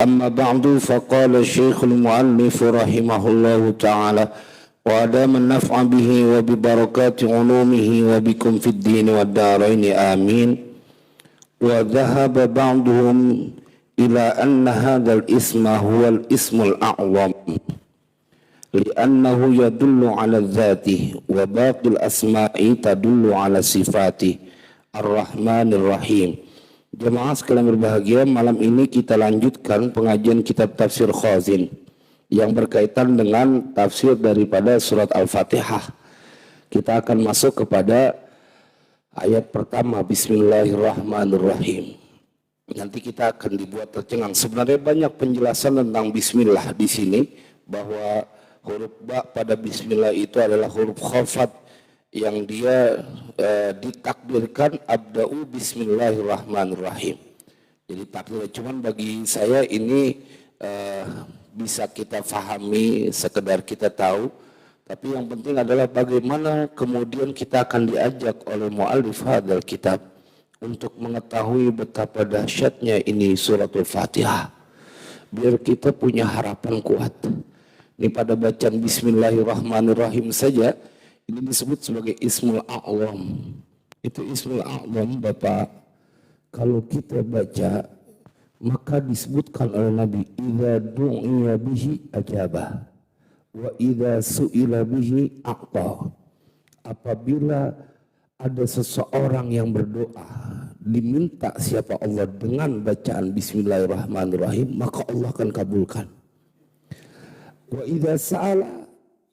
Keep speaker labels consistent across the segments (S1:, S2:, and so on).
S1: أما بعد فقال الشيخ المؤلف رحمه الله تعالى وأدام النفع به وببركات علومه وبكم في الدين والدارين آمين. وذهب بعضهم إلى أن هذا الاسم هو الاسم الأعظم لأنه يدل على الذات وباقي الأسماء تدل على صفاته الرحمن الرحيم. Jemaah sekalian berbahagia, malam ini kita lanjutkan pengajian kitab tafsir Khazin yang berkaitan dengan tafsir daripada surat Al-Fatihah. Kita akan masuk kepada ayat pertama, Bismillahirrahmanirrahim. Nanti kita akan dibuat tercengang. Sebenarnya banyak penjelasan tentang Bismillah di sini, bahwa huruf ba pada Bismillah itu adalah huruf khafat yang dia ditakdirkan abda'u bismillahirrahmanirrahim. Jadi takdir, cuman bagi saya ini bisa kita fahami, sekedar kita tahu, tapi yang penting adalah bagaimana kemudian kita akan diajak oleh mu'allif hadzal kitab untuk mengetahui betapa dahsyatnya ini suratul Fatihah, biar kita punya harapan kuat. Ini pada bacaan Bismillahirrahmanirrahim saja ini disebut sebagai Ismul A'lam. Itu Ismul A'lam, Bapak. Kalau kita baca, maka disebutkan oleh Nabi, idza du'iya bihi ajabah wa idza su'ila bihi a'ta. Apabila ada seseorang yang berdoa, diminta siapa Allah dengan bacaan Bismillahirrahmanirrahim, maka Allah akan kabulkan. Wa idza sa'ala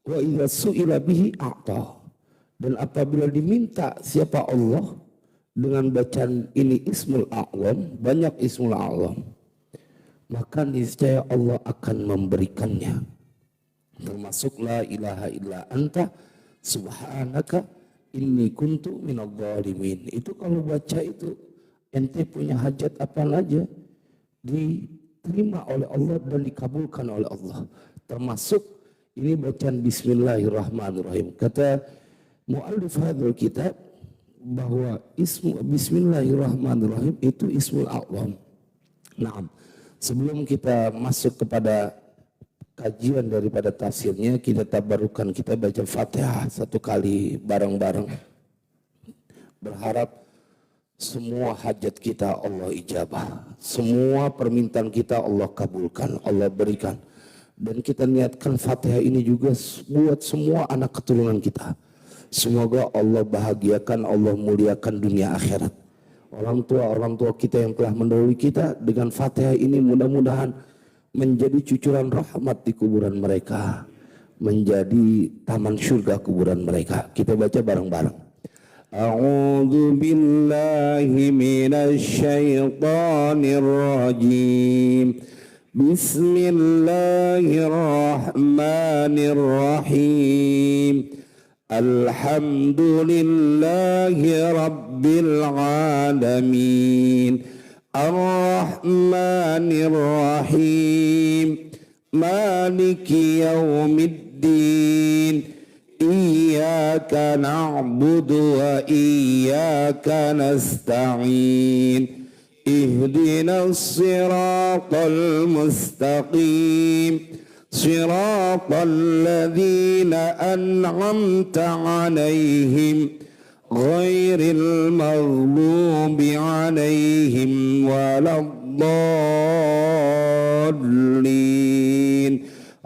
S1: wa idza su'ila bihi a'ta. Dan apabila diminta siapa Allah dengan bacaan ini Ismul A'lam, banyak Ismul A'lam, maka niscaya Allah akan memberikannya. Termasuk la ilaha illa anta subhanaka inni kuntu minadh dhalimin. Itu kalau baca itu, ente punya hajat apa aja diterima oleh Allah dan dikabulkan oleh Allah. Termasuk ini bacaan Bismillahirrahmanirrahim. Kata mu'allif hadzal kitab bahwa Bismillahirrahmanirrahim itu Ismul A'lam. Nah, sebelum kita masuk kepada kajian daripada tafsirnya, kita tabarukan, kita baca Fatihah satu kali bareng-bareng. Berharap semua hajat kita Allah ijabah, semua permintaan kita Allah kabulkan, Allah berikan. Dan kita niatkan Fatihah ini juga buat semua anak keturunan kita. Semoga Allah bahagiakan, Allah muliakan dunia akhirat. Orang tua kita yang telah mendahului kita, dengan Fatihah ini mudah-mudahan menjadi cucuran rahmat di kuburan mereka, menjadi taman surga kuburan mereka. Kita baca bareng-bareng. A'udzu billahi minasy syaithanir rajim. Bismillahirrahmanirrahim. Alhamdulillahi rabbil alamin. Ar-Rahmanir-Rahim. Maliki yaumiddin. Iyyaka na'budu wa iyyaka nasta'in. Ihdinas siratal mustaqim. Siratal ladzina an'amta 'alaihim ghairil maghdubi 'alaihim waladdallin.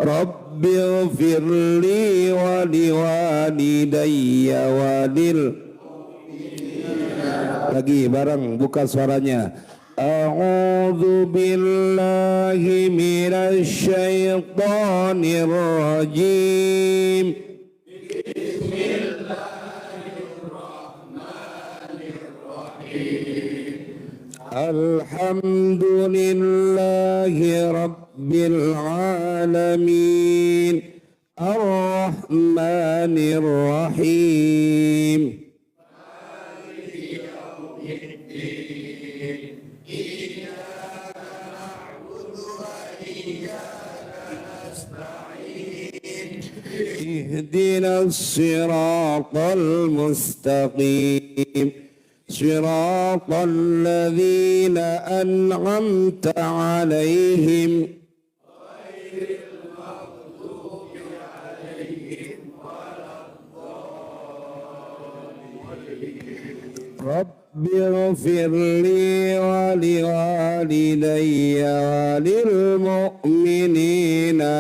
S1: Rabbighfirli wa liwalidayya wa lil. Lagi bareng, buka suaranya. A'udzu billahi minasy syaithanir rajim. Bismillahirrahmanirrahim. Alhamdulillahi rabbil alamin. Ar-Rahmanir Rahim. Ihdinas siratal mustaqim. Siratal ladzina an'amta 'alaihim Rabbighfirli wa liwalidayya wa lil mu'minina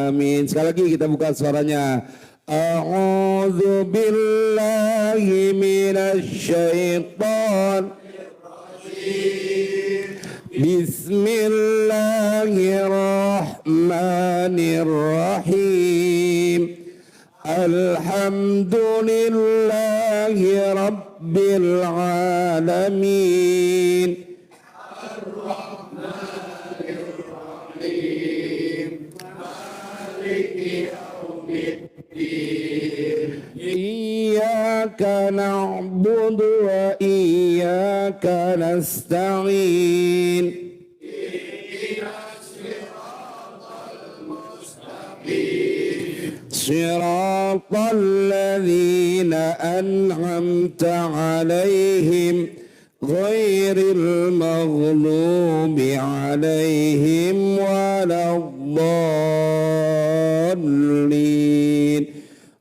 S1: amin. Sekali lagi kita buka suaranya. A'udzu billahi minasy syaithanir rajim. Bismillahirrahmanirrahim. Alhamdulillahi rabbil alamin. Ar-Rahmanir Rahim. Maliki yaumiddin. Iyyaka na'budu wa iyyaka nasta'in. صراط الذين أنعمت عليهم غير المغضوب عليهم ولا الضالين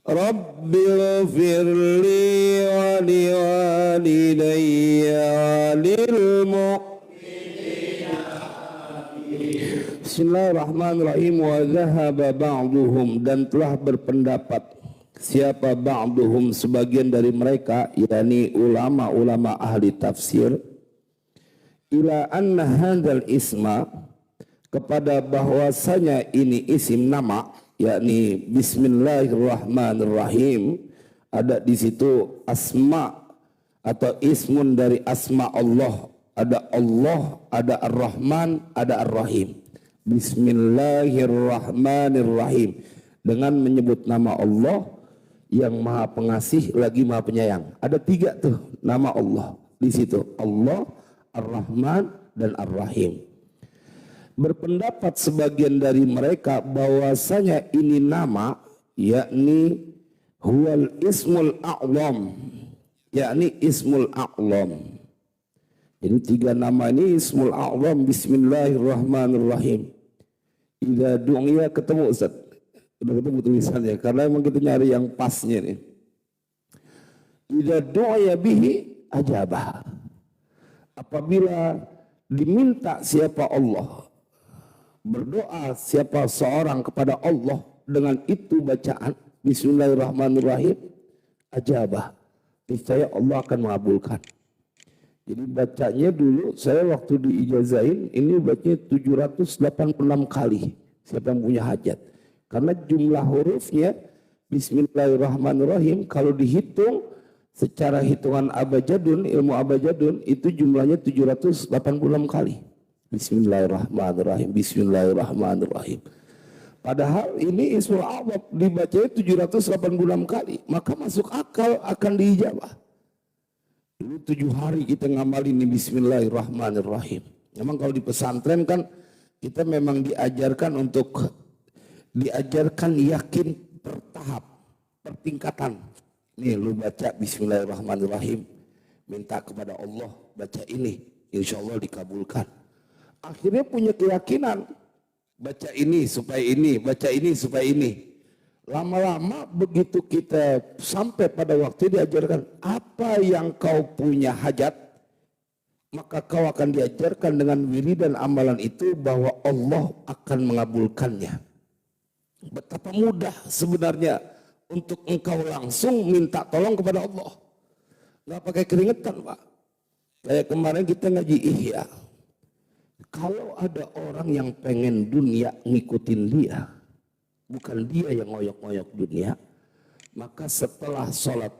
S1: رب اغفر لي ولوالدي وللمؤمنين. Bismillahirrahmanirrahim. Wa dhahaba ba'duhum, dan telah berpendapat siapa ba'duhum sebagian dari mereka, yakni ulama-ulama ahli tafsir, ila anna hadzal isma, kepada bahwasanya ini isim nama, yakni Bismillahirrahmanirrahim, ada di situ asma atau ismun dari asma Allah, ada Allah, ada Ar-Rahman, ada Ar-Rahim. Bismillahirrahmanirrahim, dengan menyebut nama Allah yang maha pengasih lagi maha penyayang. Ada tiga tuh nama Allah di situ, Allah, Ar-Rahman, dan Ar-Rahim. Berpendapat sebagian dari mereka bahwasanya ini nama, yakni huwal ismul a'lam, yakni ismul a'lam. Jadi tiga nama ini ismul a'lam. Bismillahirrahmanirrahim. Idza du'iya, ketemu Ustaz. Udah ketemu tulisannya karena memang kita nyari yang pasnya nih. Idza du'iya bihi ajabah. Apabila diminta siapa Allah, berdoa siapa seorang kepada Allah dengan itu bacaan Bismillahirrahmanirrahim, ajabah, niscaya Allah akan mengabulkan. Jadi bacanya dulu saya waktu diijazahin ini bacanya 786 kali. Siapa yang punya hajat? Karena jumlah hurufnya Bismillahirrahmanirrahim kalau dihitung secara hitungan abajadun, ilmu abajadun itu jumlahnya 786 kali. Bismillahirrahmanirrahim, Bismillahirrahmanirrahim. Padahal ini ismul a'lam dibacanya 786 kali, maka masuk akal akan diijabah. Dulu 7 hari kita ngamalin ini Bismillahirrahmanirrahim. Memang kalau di pesantren kan kita memang diajarkan yakin bertahap, pertingkatan. Nih lu baca Bismillahirrahmanirrahim, minta kepada Allah baca ini, insya Allah dikabulkan. Akhirnya punya keyakinan, baca ini supaya ini, baca ini supaya ini. Lama-lama begitu kita sampai pada waktu diajarkan apa yang kau punya hajat, maka kau akan diajarkan dengan wiridan amalan itu bahwa Allah akan mengabulkannya. Betapa mudah sebenarnya untuk engkau langsung minta tolong kepada Allah. Nggak pakai keringetan Pak. Kayak kemarin kita ngaji Ihya. Kalau ada orang yang pengen dunia ngikutin dia, bukan dia yang ngoyok-ngoyok dunia, maka setelah sholat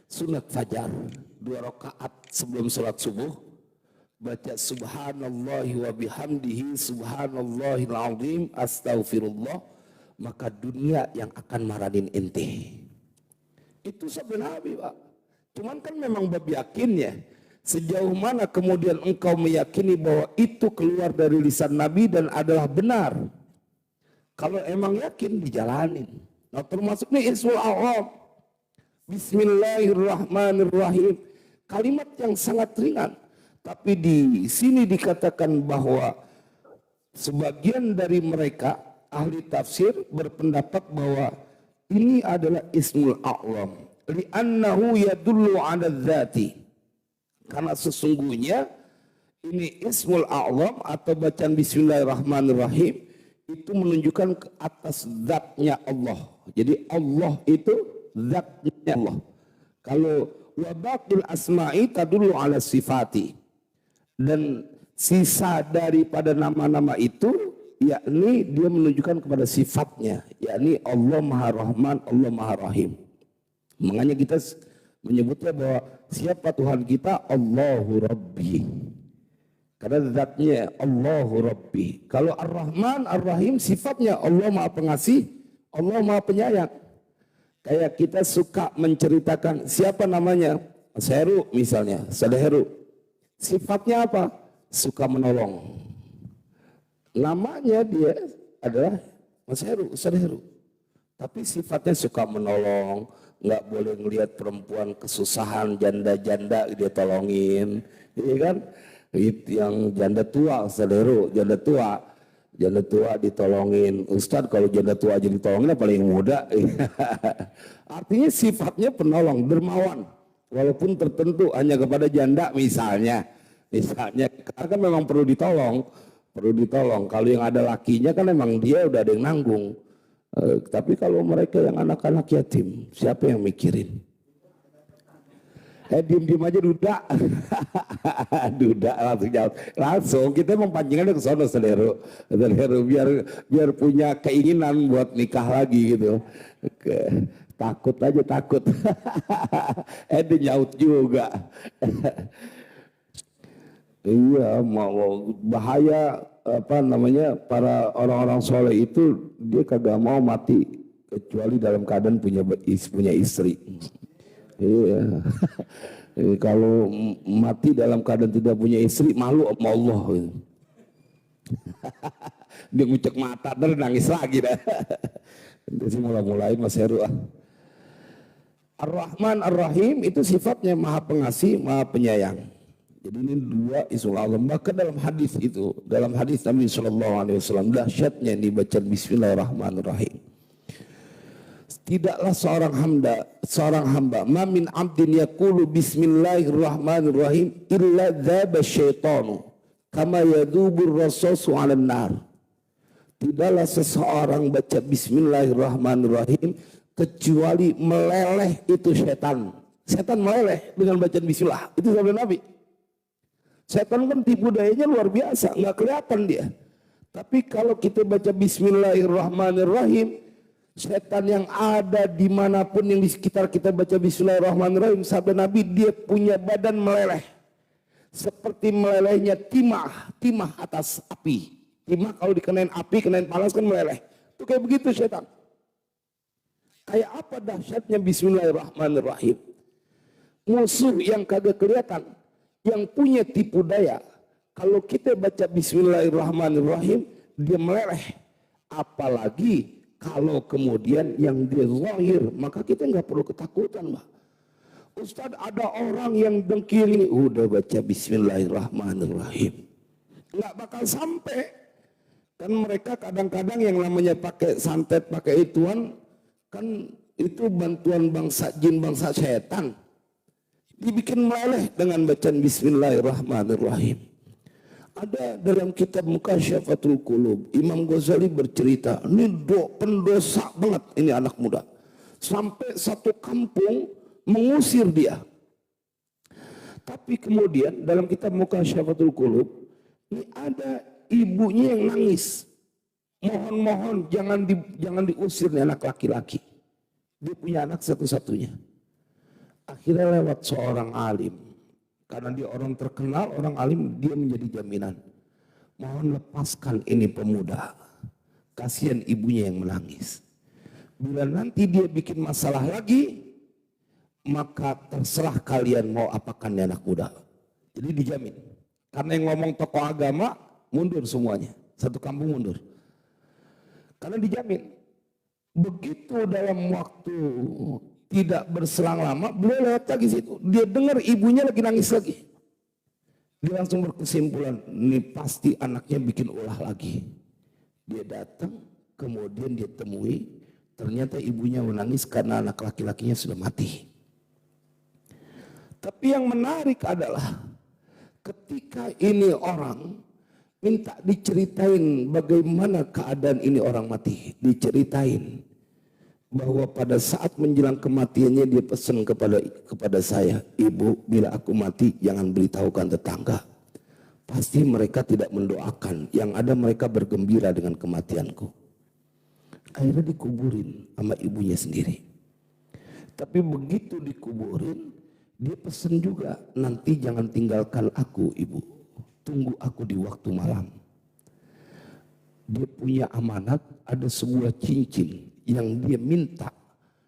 S1: sunat fajar 2 rakaat sebelum sholat subuh, baca subhanallahi wa bihamdihi subhanallahil azim astaghfirullah, maka dunia yang akan maranin ente. Itu sabda Nabi Pak. Cuman kan memang bab yakinnya, sejauh mana kemudian engkau meyakini bahwa itu keluar dari lisan Nabi dan adalah benar. Kalau emang yakin dijalanin. Nah termasuk nih ismul a'lam. Bismillahirrahmanirrahim. Kalimat yang sangat ringan. Tapi di sini dikatakan bahwa sebagian dari mereka ahli tafsir berpendapat bahwa ini adalah ismul a'lam li'annahu yadullu 'ala dzati, karena sesungguhnya ini ismul a'lam atau bacaan bismillahirrahmanirrahim itu menunjukkan ke atas zatnya Allah. Jadi Allah itu zatnya Allah. Kalau wa baqil asma'i tadullu 'ala sifati, dan sisa daripada nama-nama itu yakni dia menunjukkan kepada sifatnya, yakni Allah Maha Rahman, Allah Maha Rahim. Makanya kita menyebutnya bahwa siapa Tuhan kita? Allahu Rabbi, karena zatnya Allahu Rabbi. Kalau Ar-Rahman Ar-Rahim sifatnya Allah Maha Pengasih, Allah Maha Penyayang. Kayak kita suka menceritakan siapa namanya, Mas Heru misalnya, Saudara Heru. Sifatnya apa? Suka menolong. Namanya dia adalah Mas Heru, Ustaz Heru. Tapi sifatnya suka menolong, nggak boleh ngelihat perempuan kesusahan, janda-janda dia tolongin, iya kan? Itu yang janda tua, Ustaz Heru, janda tua ditolongin. Ustaz kalau janda tua aja ditolongin, paling muda. Artinya sifatnya penolong, dermawan. Walaupun tertentu hanya kepada janda misalnya karena kan memang perlu ditolong. Kalau yang ada lakinya kan memang dia udah ada yang nanggung. Tapi kalau mereka yang anak-anak yatim, siapa yang mikirin? Diem aja duda. Duda langsung jawab. Langsung kita mempancingannya ke sana, saudara biar punya keinginan buat nikah lagi gitu. Takut. Dia nyaut juga. Iya, mau bahaya para orang-orang soleh itu dia kagak mau mati kecuali dalam keadaan punya istri. Iya. Kalau mati dalam keadaan tidak punya istri, malu sama Allah. Dia ngucek mata dan nangis lagi dah. Itu mulai Mas Heru. Ar-Rahman Ar-Rahim itu sifatnya Maha Pengasih, Maha Penyayang. Jadi ini dua ismul a'zam. Maka dalam hadis Nabi Shallallahu Alaihi Wasallam dahsyatnya dibaca Bismillahirrahmanirrahim. Tidaklah seorang hamba, ma min abdin yaqulu Bismillahirrahmanirrahim illa dzaba syaitanu kama yadubur rasasu 'alan nar. Tidaklah seseorang baca Bismillahirrahmanirrahim kecuali meleleh itu setan. Setan meleleh dengan bacaan bismillah. Itu sabda Nabi. Setan kan tipu dayanya luar biasa, nggak kelihatan dia. Tapi kalau kita baca Bismillahirrahmanirrahim, setan yang ada dimanapun yang di sekitar kita baca Bismillahirrahmanirrahim, sabda Nabi, dia punya badan meleleh. Seperti melelehnya timah atas api. Timah kalau dikenain api, kenain panas kan meleleh. Itu kayak begitu setan. Kayak apa dahsyatnya Bismillahirrahmanirrahim. Musuh yang kagak kelihatan, yang punya tipu daya, kalau kita baca Bismillahirrahmanirrahim dia meleleh. Apalagi kalau kemudian yang dia zahir, maka kita nggak perlu ketakutan, Mbak. Ustadz, ada orang yang dengki ini udah baca Bismillahirrahmanirrahim, nggak bakal sampai. Kan mereka kadang-kadang yang namanya pakai santet, pakai ituan, kan itu bantuan bangsa jin, bangsa setan. Dibikin meleleh dengan bacaan Bismillahirrahmanirrahim. Ada dalam kitab Mukasyafatul Qulub, Imam Ghazali bercerita, ini pendosa banget ini anak muda. Sampai satu kampung mengusir dia. Tapi kemudian dalam kitab Mukasyafatul Qulub, ini ada ibunya yang nangis. Mohon jangan diusir nih anak laki-laki. Dia punya anak satu-satunya. Akhirnya lewat seorang alim, karena dia orang terkenal, orang alim, dia menjadi jaminan. Mohon lepaskan ini pemuda, kasihan ibunya yang menangis. Bila nanti dia bikin masalah lagi, maka terserah kalian mau apakan anak muda. Jadi dijamin. Karena yang ngomong tokoh agama mundur semuanya, satu kampung mundur. Karena dijamin. Begitu dalam waktu tidak berselang lama beliau lewat lagi situ. Dia dengar ibunya lagi nangis lagi. Dia langsung berkesimpulan, ini pasti anaknya bikin ulah lagi. Dia datang, kemudian dia temui, ternyata ibunya menangis karena anak laki-lakinya sudah mati. Tapi yang menarik adalah ketika ini orang minta diceritain bagaimana keadaan ini orang mati, diceritain bahwa pada saat menjelang kematiannya dia pesan kepada saya, ibu, bila aku mati jangan beritahukan tetangga. Pasti mereka tidak mendoakan, yang ada mereka bergembira dengan kematianku. Akhirnya dikuburin sama ibunya sendiri. Tapi begitu dikuburin, dia pesan juga, nanti jangan tinggalkan aku ibu, tunggu aku di waktu malam. Dia punya amanat, ada sebuah cincin yang dia minta.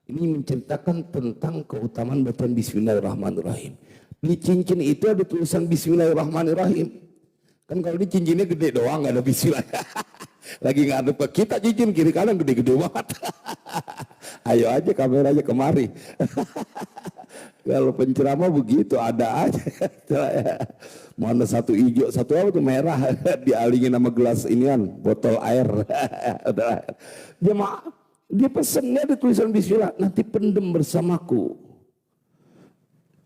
S1: Ini menceritakan tentang keutamaan bacaan Bismillahirrahmanirrahim. Di cincin itu ada tulisan Bismillahirrahmanirrahim. Kan kalau ini cincinnya gede doang, nggak ada Bismillah. Lagi ngadep ke kita cincin kiri kanan gede-gede banget. Ayo aja kameranya kemari. Kalau penceramah begitu ada aja. Mana satu hijau, satu apa tuh merah, dialingin sama gelas inian, botol air. Jemaah, dia pesannya ada tulisan Bismillah, nanti pendem bersamaku.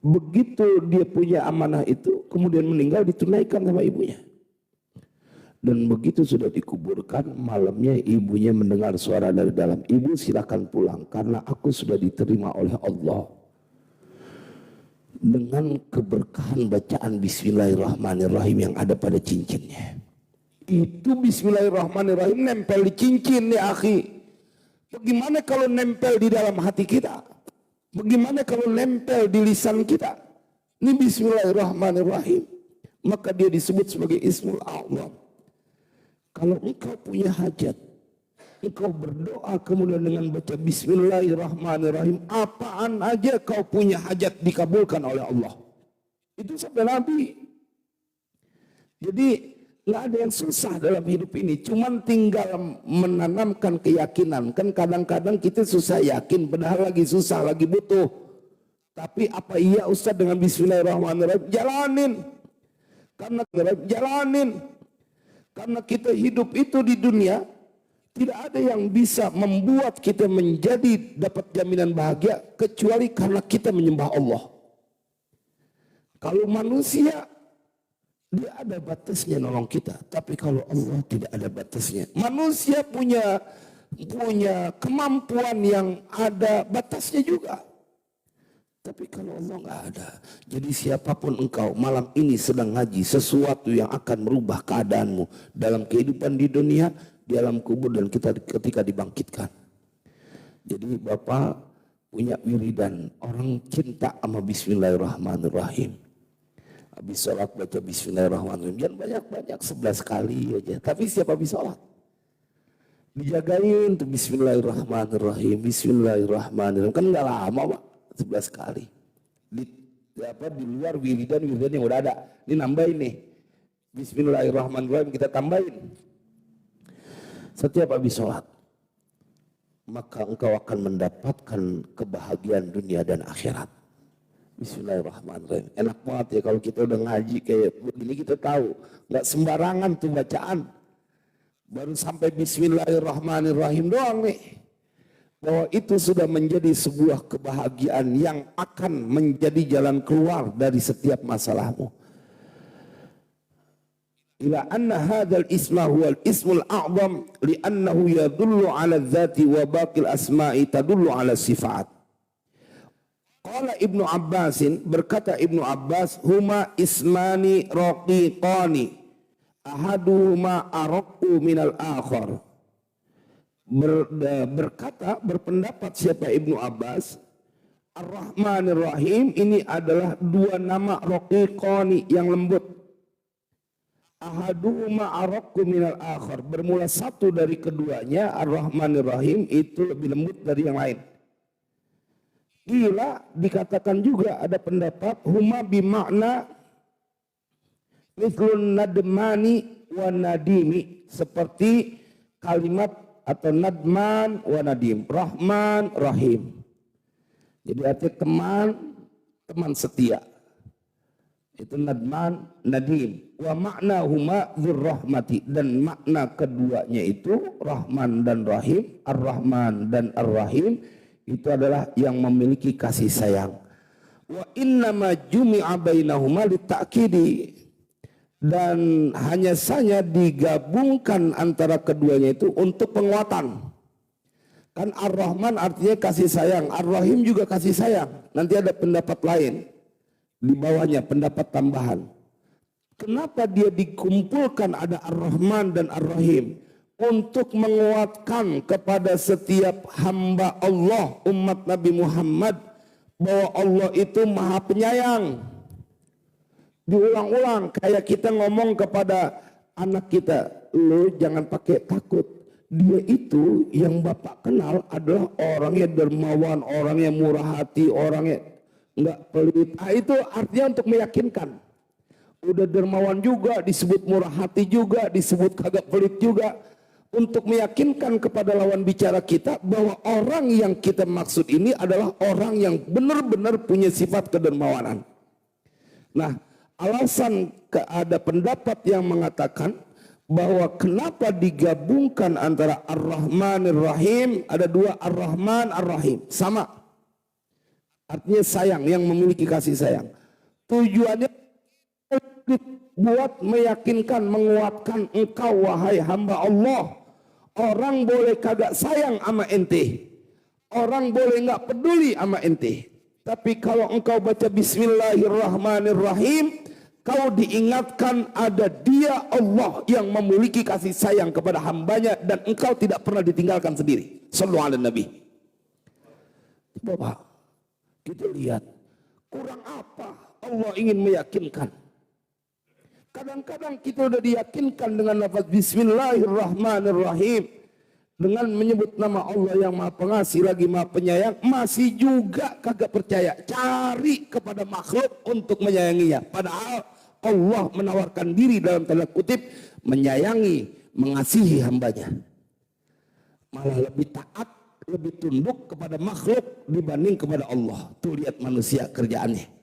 S1: Begitu dia punya amanah itu, kemudian meninggal ditunaikan sama ibunya. Dan begitu sudah dikuburkan, malamnya ibunya mendengar suara dari dalam, ibu silakan pulang karena aku sudah diterima oleh Allah. Dengan keberkahan bacaan Bismillahirrahmanirrahim yang ada pada cincinnya. Itu Bismillahirrahmanirrahim nempel di cincin nih akhi. Bagaimana kalau nempel di dalam hati kita? Bagaimana kalau nempel di lisan kita? Ini Bismillahirrahmanirrahim. Maka dia disebut sebagai Ismul A'zam. Kalau engkau punya hajat, engkau berdoa kemudian dengan baca Bismillahirrahmanirrahim, apaan aja kau punya hajat dikabulkan oleh Allah. Itu sampai Nabi. Jadi nggak ada yang susah dalam hidup ini, cuman tinggal menanamkan keyakinan. Kan kadang-kadang kita susah yakin, padahal lagi susah, lagi butuh. Tapi apa iya Ustaz dengan Bismillahirrahmanirrahim? Jalanin. Karena kita hidup itu di dunia, tidak ada yang bisa membuat kita menjadi dapat jaminan bahagia kecuali karena kita menyembah Allah. Kalau manusia, dia ada batasnya nolong kita, tapi kalau Allah tidak ada batasnya. Manusia punya kemampuan yang ada batasnya juga. Tapi kalau Allah nggak ada. Jadi siapapun engkau malam ini sedang ngaji sesuatu yang akan merubah keadaanmu dalam kehidupan di dunia, di alam kubur, dan ketika dibangkitkan. Jadi Bapak punya wiridan, orang cinta sama Bismillahirrahmanirrahim. Habis sholat baca Bismillahirrahmanirrahim. Jangan banyak-banyak, 11 kali aja. Tapi setiap habis sholat dijagain tuh Bismillahirrahmanirrahim, Bismillahirrahmanirrahim. Kan nggak lama Pak, 11 kali. Di luar wiridan yang udah ada. Ini nambahin nih. Bismillahirrahmanirrahim kita tambahin. Setiap habis sholat, maka engkau akan mendapatkan kebahagiaan dunia dan akhirat. Bismillahirrahmanirrahim. Enak banget ya kalau kita udah ngaji kayak begini, kita tahu nggak sembarangan tuh bacaan. Baru sampai Bismillahirrahmanirrahim doang nih, bahwa itu sudah menjadi sebuah kebahagiaan yang akan menjadi jalan keluar dari setiap masalahmu. Ila anna hadzal isma huwal ismul a'zam li'annahu yadullu 'ala dzati wa baqil asma'i tadullu 'ala sifat. Qala Ibnu Abbasin, berkata Ibnu Abbas, huma ismani raqiqani ahaduhuma araqqu minal akhar. Berpendapat siapa Ibnu Abbas, Ar-Rahmanir Rahim ini adalah dua nama raqiqani yang lembut. Ahaduhuma araqqu minal akhar, bermula satu dari keduanya, Ar-Rahmanir Rahim itu lebih lembut dari yang lain. Gila, dikatakan juga ada pendapat huma bimakna mithlun nadmani wa nadimi, seperti kalimat atau nadman wa nadim, Rahman Rahim. Jadi artinya teman, teman setia. Itu nadman, nadim. Wa makna huma dzurrahmati, dan makna keduanya itu Rahman dan Rahim. Ar-Rahman dan Ar-Rahim itu adalah yang memiliki kasih sayang. Wa innama jumi'a bainahuma litakidi, dan hanya saja digabungkan antara keduanya itu untuk penguatan. Kan Ar-Rahman artinya kasih sayang, Ar-Rahim juga kasih sayang. Nanti ada pendapat lain di bawahnya, pendapat tambahan. Kenapa dia dikumpulkan ada Ar-Rahman dan Ar-Rahim? Untuk menguatkan kepada setiap hamba Allah, umat Nabi Muhammad, bahwa Allah itu maha penyayang. Diulang-ulang, kayak kita ngomong kepada anak kita, lo jangan pakai takut. Dia itu yang Bapak kenal adalah orangnya dermawan, orangnya murah hati, orangnya nggak pelit. Itu artinya untuk meyakinkan. Udah dermawan juga, disebut murah hati juga, disebut kagak pelit juga. Untuk meyakinkan kepada lawan bicara kita bahwa orang yang kita maksud ini adalah orang yang benar-benar punya sifat kedermawanan. Nah, alasan ada pendapat yang mengatakan bahwa kenapa digabungkan antara Ar-Rahman Ar-Rahim, ada dua Ar-Rahman Ar-Rahim, sama. Artinya sayang, yang memiliki kasih sayang. Tujuannya buat meyakinkan, menguatkan engkau wahai hamba Allah. Orang boleh kagak sayang sama ente, orang boleh nggak peduli sama ente, tapi kalau engkau baca Bismillahirrahmanirrahim, kau diingatkan ada Dia Allah yang memiliki kasih sayang kepada hambanya, dan engkau tidak pernah ditinggalkan sendiri. Sallu ala Nabi. Bapak, kita lihat kurang apa Allah ingin meyakinkan. Kadang-kadang kita udah diyakinkan dengan lafaz Bismillahirrahmanirrahim, dengan menyebut nama Allah yang maha pengasih lagi maha penyayang, masih juga kagak percaya, cari kepada makhluk untuk menyayanginya. Padahal Allah menawarkan diri dalam tanda kutip menyayangi, mengasihi hambanya. Malah lebih taat, lebih tunduk kepada makhluk dibanding kepada Allah. Tuh lihat manusia kerjaannya.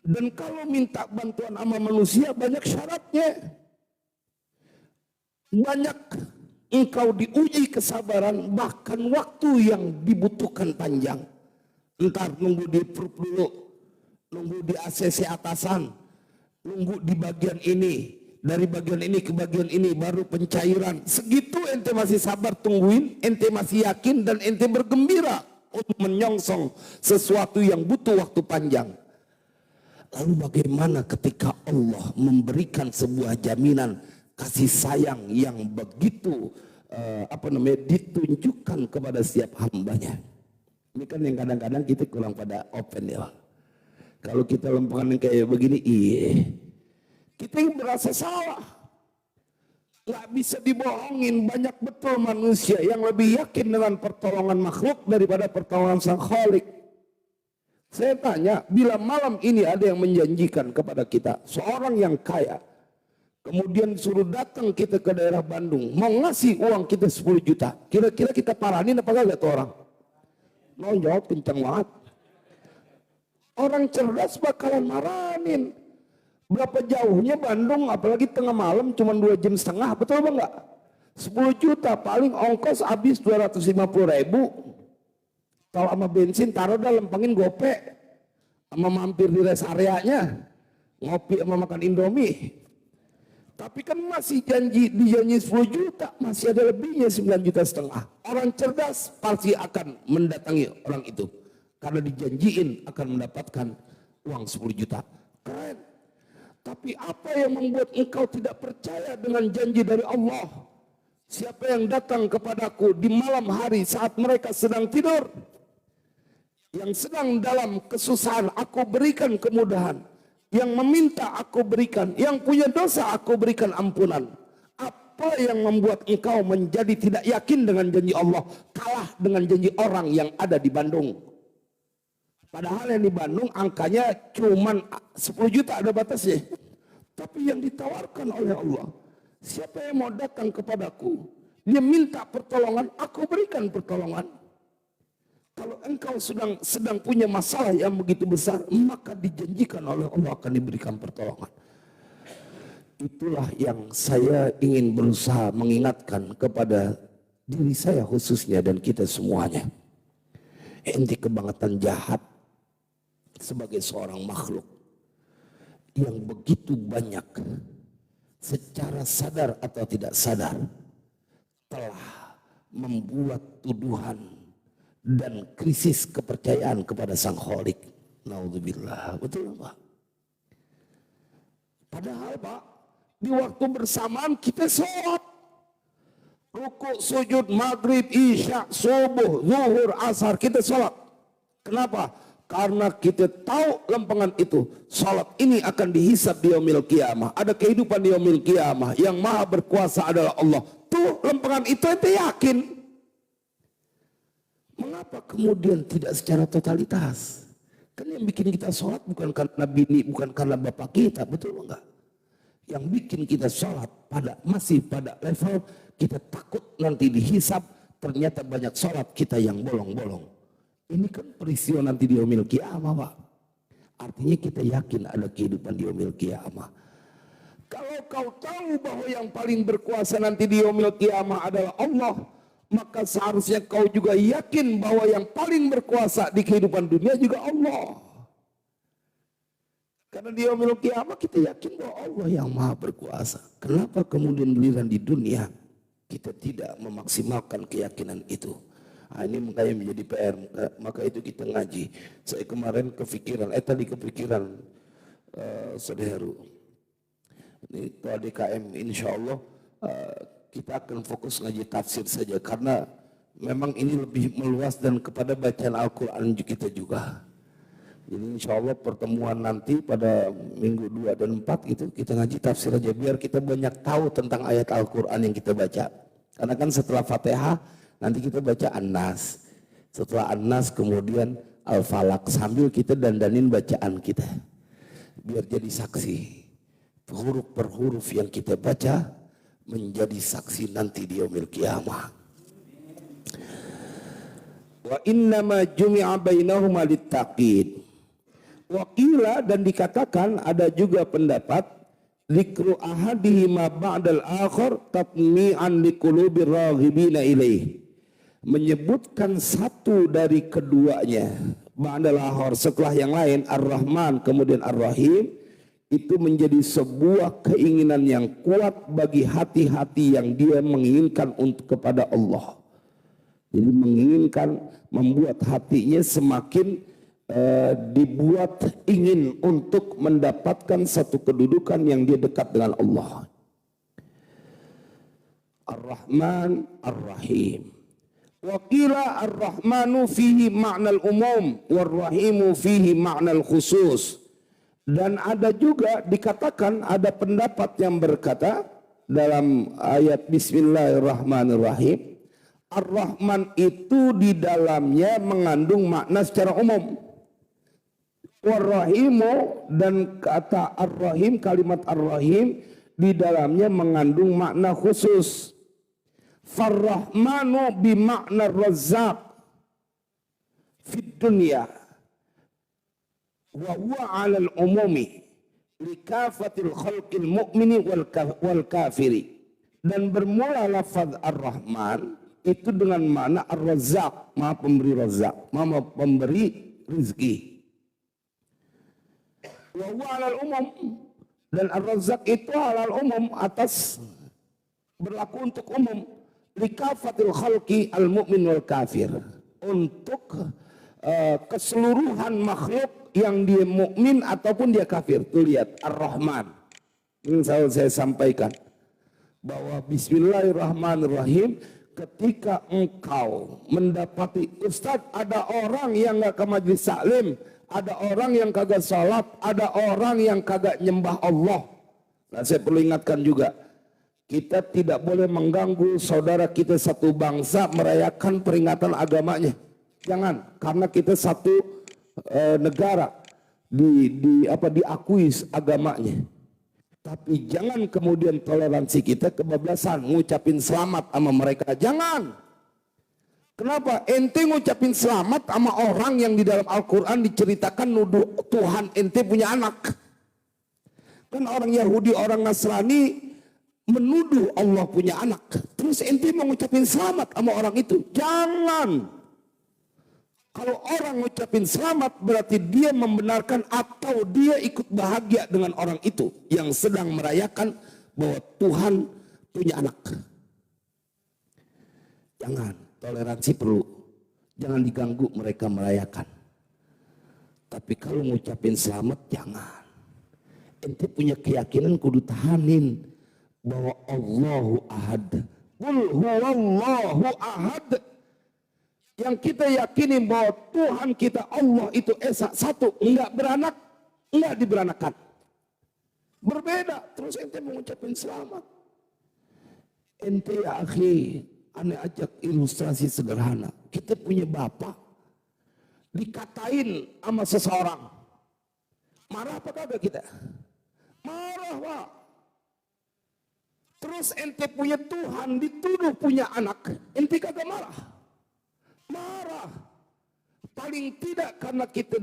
S1: Dan kalau minta bantuan sama manusia banyak syaratnya. Banyak engkau diuji kesabaran, bahkan waktu yang dibutuhkan panjang. Entar nunggu di perut dulu, nunggu di ACC atasan, nunggu di bagian ini, dari bagian ini ke bagian ini baru pencairan. Segitu ente masih sabar tungguin, ente masih yakin dan ente bergembira untuk menyongsong sesuatu yang butuh waktu panjang. Lalu bagaimana ketika Allah memberikan sebuah jaminan kasih sayang yang begitu ditunjukkan kepada setiap hambanya? Ini kan yang kadang-kadang kita kurang pada open ya. Kalau kita lempengan kayak begini, kita yang merasa salah. Nggak bisa dibohongin, banyak betul manusia yang lebih yakin dengan pertolongan makhluk daripada pertolongan Sang Khalik. Saya tanya, bila malam ini ada yang menjanjikan kepada kita, seorang yang kaya, kemudian suruh datang kita ke daerah Bandung, mau ngasih uang kita 10 juta, kira-kira kita paranin apa kagak tuh orang? Mau jawab kencang banget. Orang cerdas bakalan maranin. Berapa jauhnya Bandung, apalagi tengah malam, cuma 2,5 jam, betul apa enggak? 10 juta, paling ongkos habis 250.000. Kalau sama bensin taruh dah, lempengin gope, sama mampir di rest areanya, ngopi sama makan Indomie. Tapi kan masih dijanji 10 juta, masih ada lebihnya 9,5 juta. Orang cerdas pasti akan mendatangi orang itu, karena dijanjiin akan mendapatkan uang 10 juta. Keren. Tapi apa yang membuat engkau tidak percaya dengan janji dari Allah? Siapa yang datang kepadaku di malam hari saat mereka sedang tidur, yang sedang dalam kesusahan, aku berikan kemudahan. Yang meminta aku berikan, yang punya dosa aku berikan ampunan. Apa yang membuat engkau menjadi tidak yakin dengan janji Allah, kalah dengan janji orang yang ada di Bandung? Padahal yang di Bandung angkanya cuman 10 juta ada batasnya. Tapi yang ditawarkan oleh Allah, siapa yang mau datang kepadaku, dia minta pertolongan, aku berikan pertolongan. Kalau engkau sedang punya masalah yang begitu besar, maka dijanjikan oleh Allah akan diberikan pertolongan. Itulah yang saya ingin berusaha mengingatkan kepada diri saya khususnya dan kita semuanya. Enti kebangetan jahat sebagai seorang makhluk yang begitu banyak secara sadar atau tidak sadar telah membuat tuduhan dan krisis kepercayaan kepada Sang Khalik. Naudzubillah. Betul Pak? Padahal Pak, di waktu bersamaan kita sholat, rukuk, sujud, maghrib, isya, subuh, zuhur, asar, kita sholat. Kenapa? Karena kita tahu lempengan itu, sholat ini akan dihisab di yaumil qiyamah. Ada kehidupan di yaumil qiyamah. Yang maha berkuasa adalah Allah. Tuh lempengan itu ente yakin. Mengapa kemudian tidak secara totalitas? Kan yang bikin kita sholat bukan karena bini, bukan karena bapak kita, betul enggak? Yang bikin kita sholat masih pada level kita takut nanti dihisab, ternyata banyak sholat kita yang bolong-bolong. Ini kan peristiwa nanti di yaumil qiyamah Pak. Artinya kita yakin ada kehidupan di yaumil qiyamah. Kalau kau tahu bahwa yang paling berkuasa nanti di yaumil qiyamah adalah Allah, maka seharusnya kau juga yakin bahwa yang paling berkuasa di kehidupan dunia juga Allah. Karena di yaumil qiyamah kita yakin bahwa Allah yang maha berkuasa. Kenapa kemudian giliran di dunia kita tidak memaksimalkan keyakinan itu? Nah, ini makanya menjadi PR. Maka itu kita ngaji. Saya kemarin tadi kepikiran Saudara. Ini DKM insya Allah kita akan fokus ngaji tafsir saja karena memang ini lebih meluas dan kepada bacaan Al-Quran kita juga. Jadi insya Allah pertemuan nanti pada minggu 2 dan 4 itu kita ngaji tafsir aja biar kita banyak tahu tentang ayat Al-Quran yang kita baca. Karena kan setelah Fatihah nanti kita baca An-Nas. Setelah An-Nas kemudian Al-Falaq sambil kita dandanin bacaan kita. Biar jadi saksi. Huruf per huruf yang kita baca menjadi saksi nanti di yaumil qiyamah. Wa innama jumi'a bainahuma littaqid. Wa qila, dan dikatakan ada juga pendapat dzikru ahadihima ba'dal akhar tatmi'an liqulubir raghibina ilaih. Menyebutkan satu dari keduanya ba'dal akhar setelah yang lain Ar-Rahman kemudian Ar-Rahim, itu menjadi sebuah keinginan yang kuat bagi hati-hati yang dia menginginkan untuk kepada Allah. Jadi menginginkan membuat hatinya semakin dibuat ingin untuk mendapatkan satu kedudukan yang dia dekat dengan Allah. Ar-Rahman Ar-Rahim. Wa qila Ar-Rahmanu fihi ma'nal umum war-Rahimu fihi ma'nal khusus. Dan ada juga dikatakan ada pendapat yang berkata dalam ayat Bismillahirrahmanirrahim, Ar-Rahman itu di dalamnya mengandung makna secara umum. War-Rahimu, dan kata Ar-Rahim, kalimat Ar-Rahim di dalamnya mengandung makna khusus. Far-Rahmanu bimakna Razzaq fid dunya wa huwa 'alal umumi likafatil khalqil mu'mini wal kafiri. Dan bermula lafaz Ar-Rahman itu dengan makna Ar-Razzaq, Maha pemberi razak, Maha pemberi rezeki. Wa huwa 'alal umum, dan Ar-Razzaq itu halal umum, atas berlaku untuk umum. Likafatil khalqi al mu'min wal kafir, untuk keseluruhan makhluk yang dia mukmin ataupun dia kafir. Tuh lihat Ar-Rahman. Ini selalu saya sampaikan bahwa Bismillahirrahmanirrahim, ketika engkau mendapati Ustaz ada orang yang nggak ke majelis taklim, ada orang yang kagak salat, ada orang yang kagak nyembah Allah. Nah, saya perlu ingatkan juga, kita tidak boleh mengganggu saudara kita satu bangsa merayakan peringatan agamanya. Jangan, karena kita satu negara diakui agamanya. Tapi jangan kemudian toleransi kita kebablasan ngucapin selamat sama mereka. Jangan. Kenapa? Ente ngucapin selamat sama orang yang di dalam Al-Quran diceritakan nuduh Tuhan ente punya anak. Kan orang Yahudi, orang Nasrani menuduh Allah punya anak. Terus ente mau ngucapin selamat sama orang itu? Jangan. Kalau orang ngucapin selamat berarti dia membenarkan atau dia ikut bahagia dengan orang itu yang sedang merayakan bahwa Tuhan punya anak. Jangan, toleransi perlu. Jangan diganggu mereka merayakan. Tapi kalau ngucapin selamat jangan. Ente punya keyakinan kudu tahanin bahwa Allahu ahad. Qul huwallahu ahad. Yang kita yakini bahwa Tuhan kita Allah itu esa satu, enggak beranak, enggak diberanakan. Berbeda, terus ente mengucapkan selamat. Ente ya akhi, aneh ajak ilustrasi sederhana. Kita punya bapak, dikatain sama seseorang. Marah apa kagak kita? Marah, Pak. Terus ente punya Tuhan dituduh punya anak, ente kagak marah? Marah. Paling tidak karena kita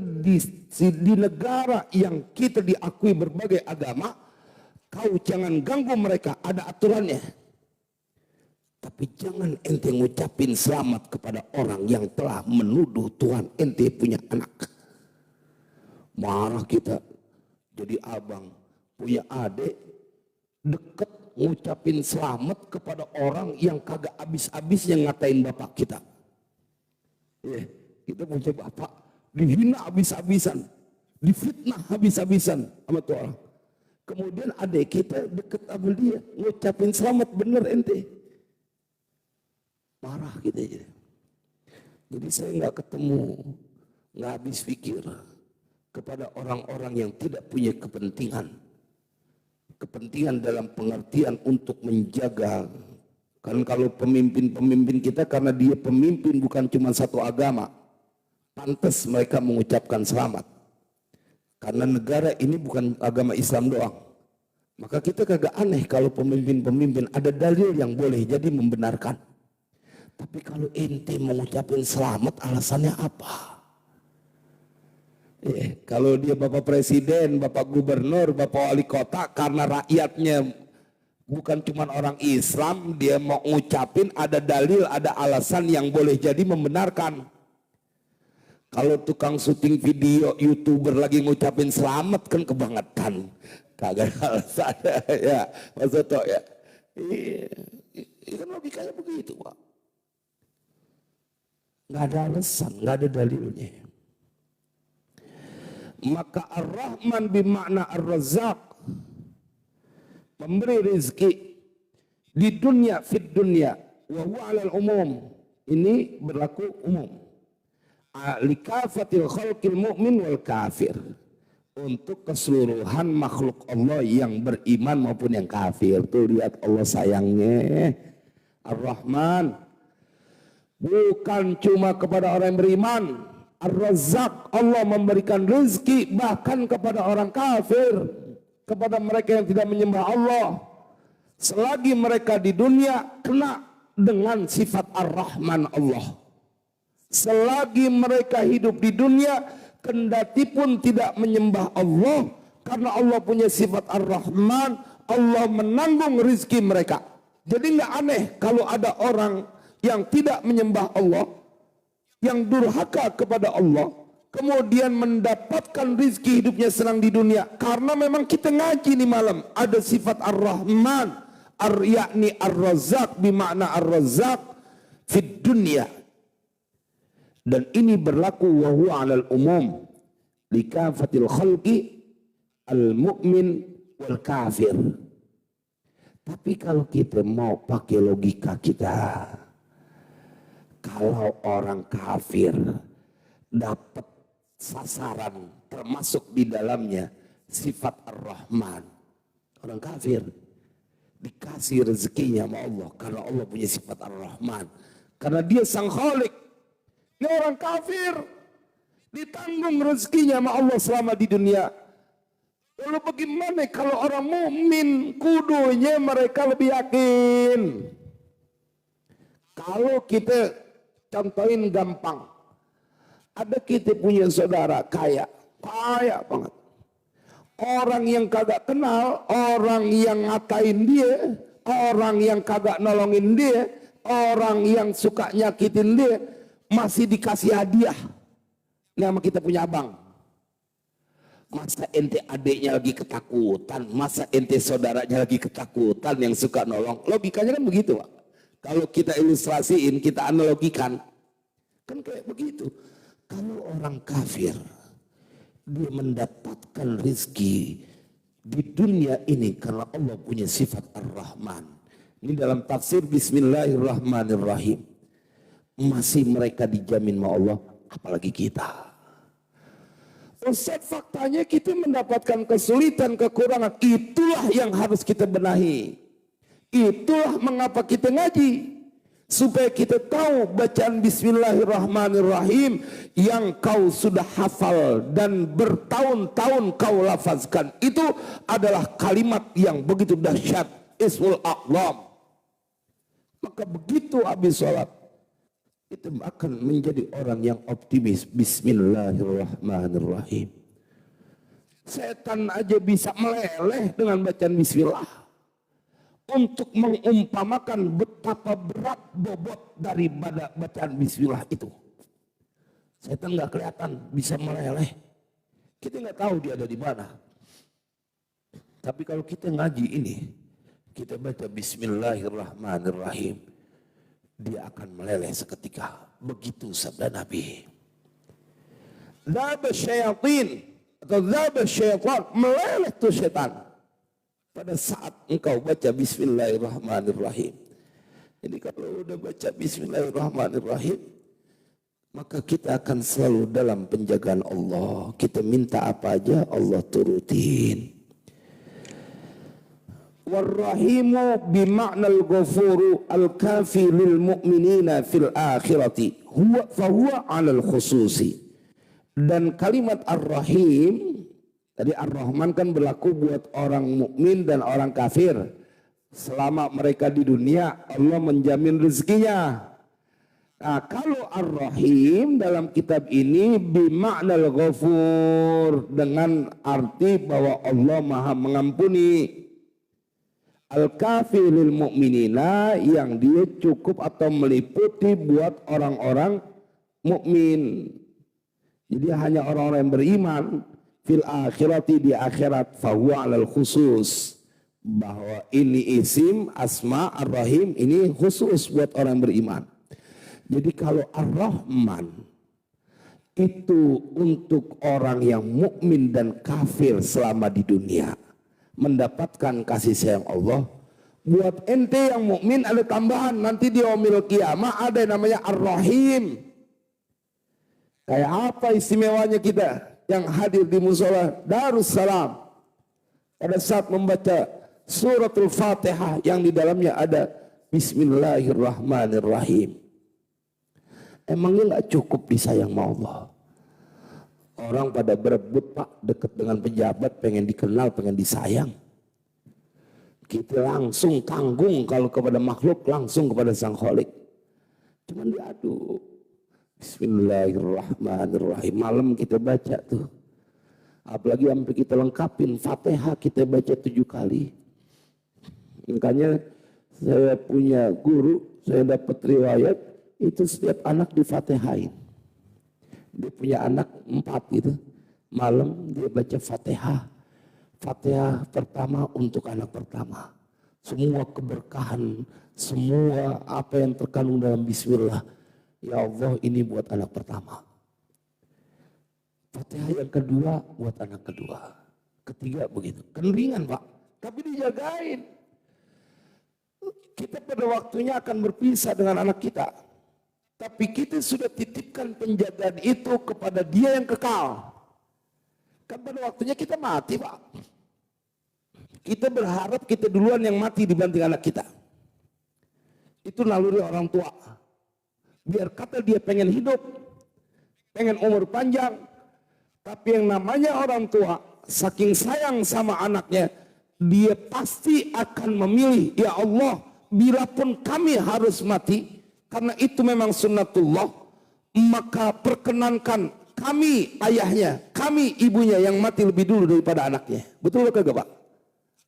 S1: di negara yang kita diakui berbagai agama, kau jangan ganggu mereka, ada aturannya. Tapi jangan ente ngucapin selamat kepada orang yang telah menuduh Tuhan ente punya anak. Marah kita. Jadi abang punya adik deket ngucapin selamat kepada orang yang kagak habis-habisnya ngatain bapak kita. Kita punya bapak dihina habis-habisan, difitnah habis-habisan sama tuh orang. Kemudian adik kita deket sama dia ngucapin selamat, bener ente. Marah kita aja. Jadi saya nggak ketemu, nggak habis pikir kepada orang-orang yang tidak punya kepentingan. Kepentingan dalam pengertian untuk menjaga. Kan kalau pemimpin-pemimpin kita karena dia pemimpin bukan cuma satu agama, pantas mereka mengucapkan selamat. Karena negara ini bukan agama Islam doang. Maka kita kagak aneh kalau pemimpin-pemimpin ada dalil yang boleh jadi membenarkan. Tapi kalau ente mengucapkan selamat alasannya apa? Kalau dia Bapak Presiden, Bapak Gubernur, Bapak Wali Kota karena rakyatnya bukan cuma orang Islam, dia mau ngucapin ada dalil, ada alasan yang boleh jadi membenarkan. Kalau tukang syuting video, YouTuber lagi ngucapin selamat kan kebangetan. Kagak ada alasan ya, Mas Soto ya. Iya, kan logikanya begitu, Pak. Nggak ada alasan, nggak ada dalilnya. Maka Ar-Rahman bimakna Ar-Razzaq, memberi rezeki di dunia, fit dunia, wa huwa 'alal umum. Ini berlaku umum. Likafatil khalqil mu'min wal kafir. Untuk keseluruhan makhluk Allah yang beriman maupun yang kafir. Tuh lihat Allah sayangnya. Ar-Rahman bukan cuma kepada orang yang beriman. Ar-Razzaq, Allah memberikan rezeki bahkan kepada orang kafir, kepada mereka yang tidak menyembah Allah. Selagi mereka di dunia kena dengan sifat Ar-Rahman Allah. Selagi mereka hidup di dunia, kendati pun tidak menyembah Allah, karena Allah punya sifat Ar-Rahman, Allah menanggung rezeki mereka. Jadi nggak aneh kalau ada orang yang tidak menyembah Allah, yang durhaka kepada Allah, kemudian mendapatkan rizki hidupnya senang di dunia. Karena memang kita ngaji nih malam, ada sifat Ar-Rahman, yakni Ar-Razzaq, bimakna Ar-Razzaq fid dunya. Dan ini berlaku wa huwa 'alal umum likafatil khalqi al-mu'min wal kafir. Tapi kalau kita mau pakai logika kita, kalau orang kafir dapat sasaran termasuk di dalamnya sifat Ar-Rahman, orang kafir dikasih rezekinya sama Allah karena Allah punya sifat Ar-Rahman, karena dia sang Khalik. Ini orang kafir ditanggung rezekinya sama Allah selama di dunia. Lalu bagaimana kalau orang mukmin? Kudunya mereka lebih yakin. Kalau kita
S2: contohin gampang. Ada kita punya saudara kaya banget. Orang yang kagak kenal, orang yang ngatain dia, orang yang kagak nolongin dia, orang yang suka nyakitin dia, masih dikasih hadiah. Ini sama kita punya abang. Masa ente adiknya lagi ketakutan, masa ente saudaranya lagi ketakutan yang suka nolong. Logikanya kan begitu, Pak. Kalau kita ilustrasiin, kita analogikan, kan kayak begitu. Kalau orang kafir, dia mendapatkan rizki di dunia ini karena Allah punya sifat Ar-Rahman. Ini dalam tafsir Bismillahirrahmanirrahim. Masih mereka dijamin sama Allah, apalagi kita. Ustaz, faktanya kita mendapatkan kesulitan, kekurangan. Itulah yang harus kita benahi. Itulah mengapa kita ngaji. Supaya kita tahu bacaan Bismillahirrahmanirrahim yang kau sudah hafal dan bertahun-tahun kau lafazkan. Itu adalah kalimat yang begitu dahsyat. Ismul A'zam. Maka begitu habis sholat, kita akan menjadi orang yang optimis. Bismillahirrahmanirrahim. Setan aja bisa meleleh dengan bacaan bismillah. Untuk mengumpamakan betapa berat bobot daripada bacaan bismillah itu. Setan nggak kelihatan, bisa meleleh. Kita nggak tahu dia ada di mana. Tapi kalau kita ngaji ini, kita baca Bismillahirrahmanirrahim, dia akan meleleh seketika. Begitu sabda Nabi. Dzaba syayatin atau dzaba syaitan, meleleh tuh setan pada saat engkau baca Bismillahirrahmanirrahim. Jadi kalau udah baca Bismillahirrahmanirrahim, maka kita akan selalu dalam penjagaan Allah. Kita minta apa aja Allah turutin. Warrahimu bima'nal ghafuru al-kafi lil mu'minina fil akhirati huwa fahuwa 'alal khususi. Dan kalimat ar-rahim, tadi ar-rahman kan berlaku buat orang mukmin dan orang kafir. Selama mereka di dunia, Allah menjamin rezekinya. Nah, kalau ar-rahim dalam kitab ini bima'nal ghafur, dengan arti bahwa Allah Maha mengampuni. Al-kafi lil mu'minina, yang dia cukup atau meliputi buat orang-orang mukmin. Jadi hanya orang-orang yang beriman. Fil akhirati, di akhirat, fahuwa 'alal khusus, bahwa ini isim asma ar-rahim, ini khusus buat orang beriman. Jadi kalau ar-rahman itu untuk orang yang mukmin dan kafir selama di dunia mendapatkan kasih sayang Allah. Buat ente yang mukmin ada tambahan, nanti di yaumil qiyamah ada yang namanya ar-rahim. Kayak apa istimewanya kita yang hadir di musola Darussalam pada saat membaca suratul Fatihah yang di dalamnya ada Bismillahirrahmanirrahim. Emangnya nggak cukup disayang sama Allah? Orang pada berebut, Pak, dekat dengan pejabat, pengen dikenal, pengen disayang. Kita langsung tanggung kalau kepada makhluk, langsung kepada Sang Khalik. Cuman diadu. Bismillahirrahmanirrahim. Malam kita baca tuh. Apalagi sampai kita lengkapin Fatihah, kita baca 7 kali. Makanya saya punya guru, saya dapat riwayat, itu setiap anak difatihain. Dia punya anak 4 gitu. Malam dia baca Fatihah. Fatihah pertama untuk anak pertama. Semua keberkahan, semua apa yang terkandung dalam Bismillah. Ya Allah, ini buat anak pertama. Fatihah yang kedua buat anak kedua. Ketiga begitu. Kan ringan, Pak. Tapi dijagain. Kita pada waktunya akan berpisah dengan anak kita. Tapi kita sudah titipkan penjagaan itu kepada Dia yang kekal. Kan pada waktunya kita mati, Pak. Kita berharap kita duluan yang mati dibanding anak kita. Itu naluri orang tua. Biar kata dia pengen hidup, pengen umur panjang. Tapi yang namanya orang tua, saking sayang sama anaknya, dia pasti akan memilih, ya Allah, bila pun kami harus mati, karena itu memang sunnatullah, maka perkenankan kami ayahnya, kami ibunya yang mati lebih dulu daripada anaknya. Betul atau kagak Pak?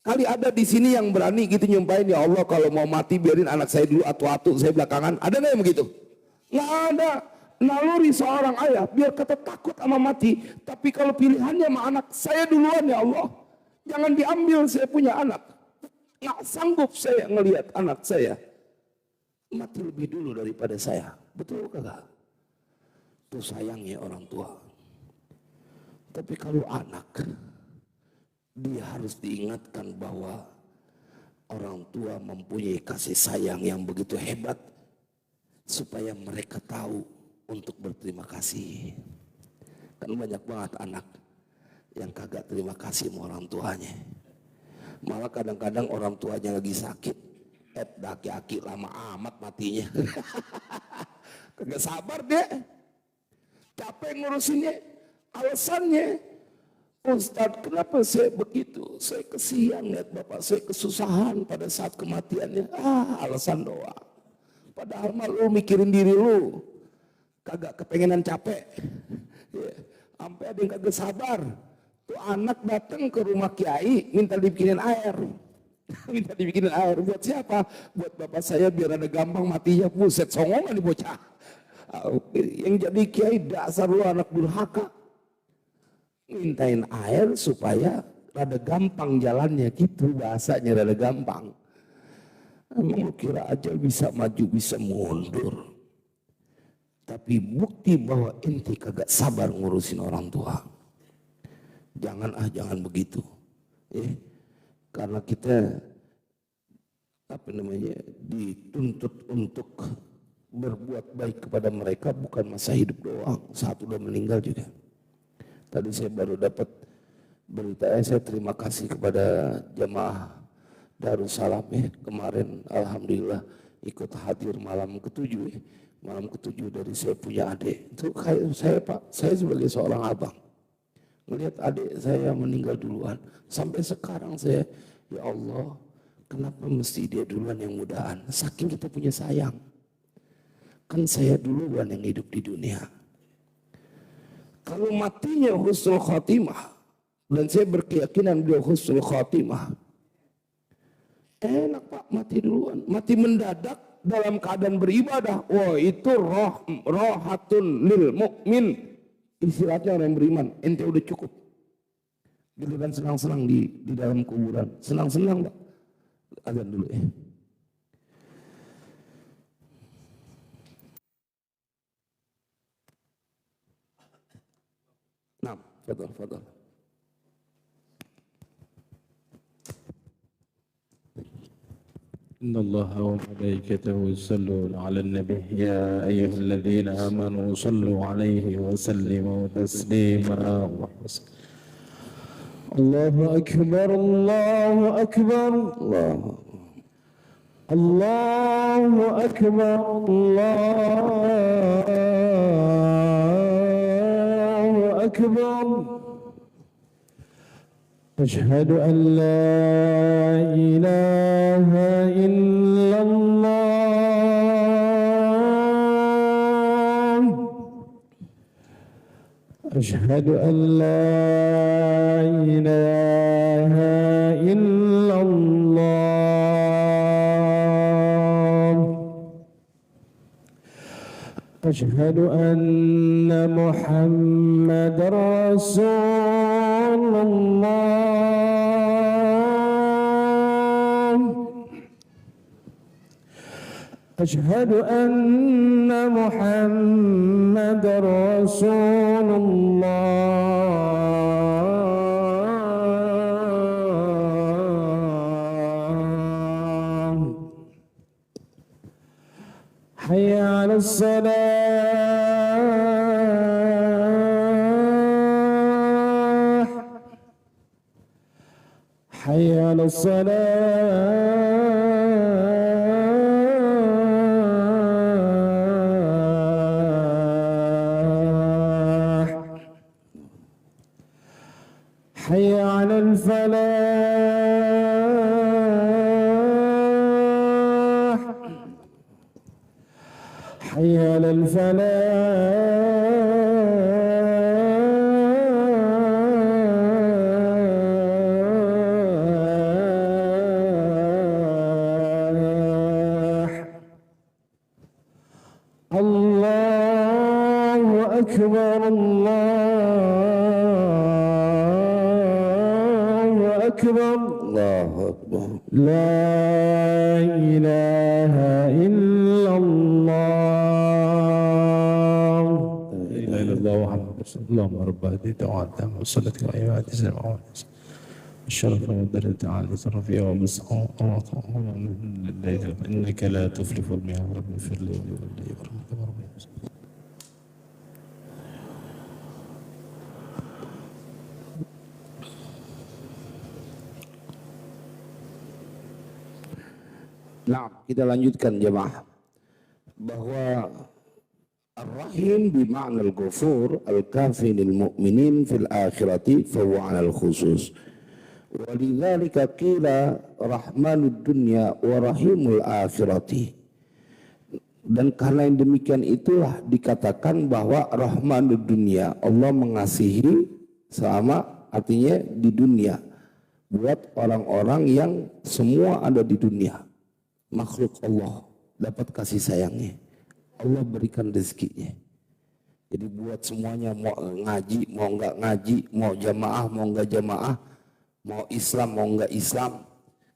S2: Kali ada di sini yang berani gitu nyumpahin, ya Allah kalau mau mati biarin anak saya dulu, atu-atu saya belakangan. Ada nggak yang begitu? Nggak ada. Naluri seorang ayah biar kata takut sama mati, tapi kalau pilihannya sama anak, saya duluan ya Allah, jangan diambil saya punya anak. Nggak sanggup saya ngelihat anak saya mati lebih dulu daripada saya. Betul kagak? Itu sayangnya orang tua. Tapi kalau anak, dia harus diingatkan bahwa orang tua mempunyai kasih sayang yang begitu hebat, supaya mereka tahu untuk berterima kasih. Kan banyak banget anak yang kagak terima kasih sama orang tuanya. Malah kadang-kadang orang tuanya lagi sakit, aki-aki lama amat matinya. Kagak sabar dia, capek ngurusinnya. Alasannya, Ustadz kenapa saya begitu? Saya kesian lihat bapak saya kesusahan pada saat kematiannya. Alasan doa. Padahal mah lu mikirin diri lu, kagak kepengenan capek. Ya, sampai ada yang kagak sabar. Tuh anak datang ke rumah kiai minta dibikinin air. Minta dibikinin air buat siapa? Buat bapak saya biar ada gampang matinya. Buset, songongan nih bocah. Yang jadi kiai dasar lu anak durhaka. Mintain air supaya rada gampang jalannya, gitu bahasanya, rada gampang. Emang lu kira aja bisa maju bisa mundur. Tapi bukti bahwa ente kagak sabar ngurusin orang tua. Jangan begitu. Karena kita dituntut untuk berbuat baik kepada mereka, bukan masa hidup doang, saat udah meninggal juga. Tadi saya baru dapat berita, saya terima kasih kepada jamaah Darussalam kemarin, alhamdulillah ikut hadir malam ke-7 malam ke-7 dari saya punya adik. Itu kayak saya Pak, saya sebagai seorang abang melihat adik saya meninggal duluan, sampai sekarang saya, ya Allah, kenapa mesti dia duluan yang mudahan? Saking kita punya sayang. Kan saya duluan yang hidup di dunia. Kalau matinya husnul khatimah, dan saya berkeyakinan beliau husnul khatimah, enak Pak, mati duluan, mati mendadak dalam keadaan beribadah. Wah, itu rohatun lil mukmin. Istirahatnya orang yang beriman. Ente udah cukup. Giliran senang-senang di dalam kuburan. Senang-senang Pak. Azan dulu ya. Nah, fadal.
S3: إن الله وملائكته يصلون على النبي يا أيها الذين آمنوا صلوا عليه وسلموا تسليما. الله أكبر الله أكبر الله أكبر الله أكبر. أشهد أن لا إله إلا الله. أشهد أن لا إله إلا الله. أشهد أن محمدًا رسول الله. أشهد أن محمدًا رسول الله. حي على الصلاة. حي على الصلاة. حي على الفلاح. حي على الفلاح الله أكبر الله أكبر
S1: الله أكبر.
S3: لا إله إلا الله لا إله إلا الله محمد رسول الله. اللهم رب هذه الدعوات التامة والصلاة والعبادة الجميعة الشرف والدرجة العالية الرفيعة ومسعى إنك لا تفلح المياه رب في الليل والليل ورحمة ربي.
S1: Nah, kita lanjutkan jemaah bahwa Ar-Rahim bima'na al-Ghafur al-Kafi lil mu'minin fil akhirati fahuwa 'alal khusus. Walidzalika qila rahmanud dunya wa rahimul akhirati. Dan karena yang demikian itulah dikatakan bahwa rahmanud dunya, Allah mengasihi selama artinya di dunia buat orang-orang yang semua ada di dunia. Makhluk Allah dapat kasih sayangnya, Allah berikan rezekinya. Jadi buat semuanya, mau ngaji, mau enggak ngaji, mau jamaah, mau enggak jamaah, mau Islam, mau enggak Islam,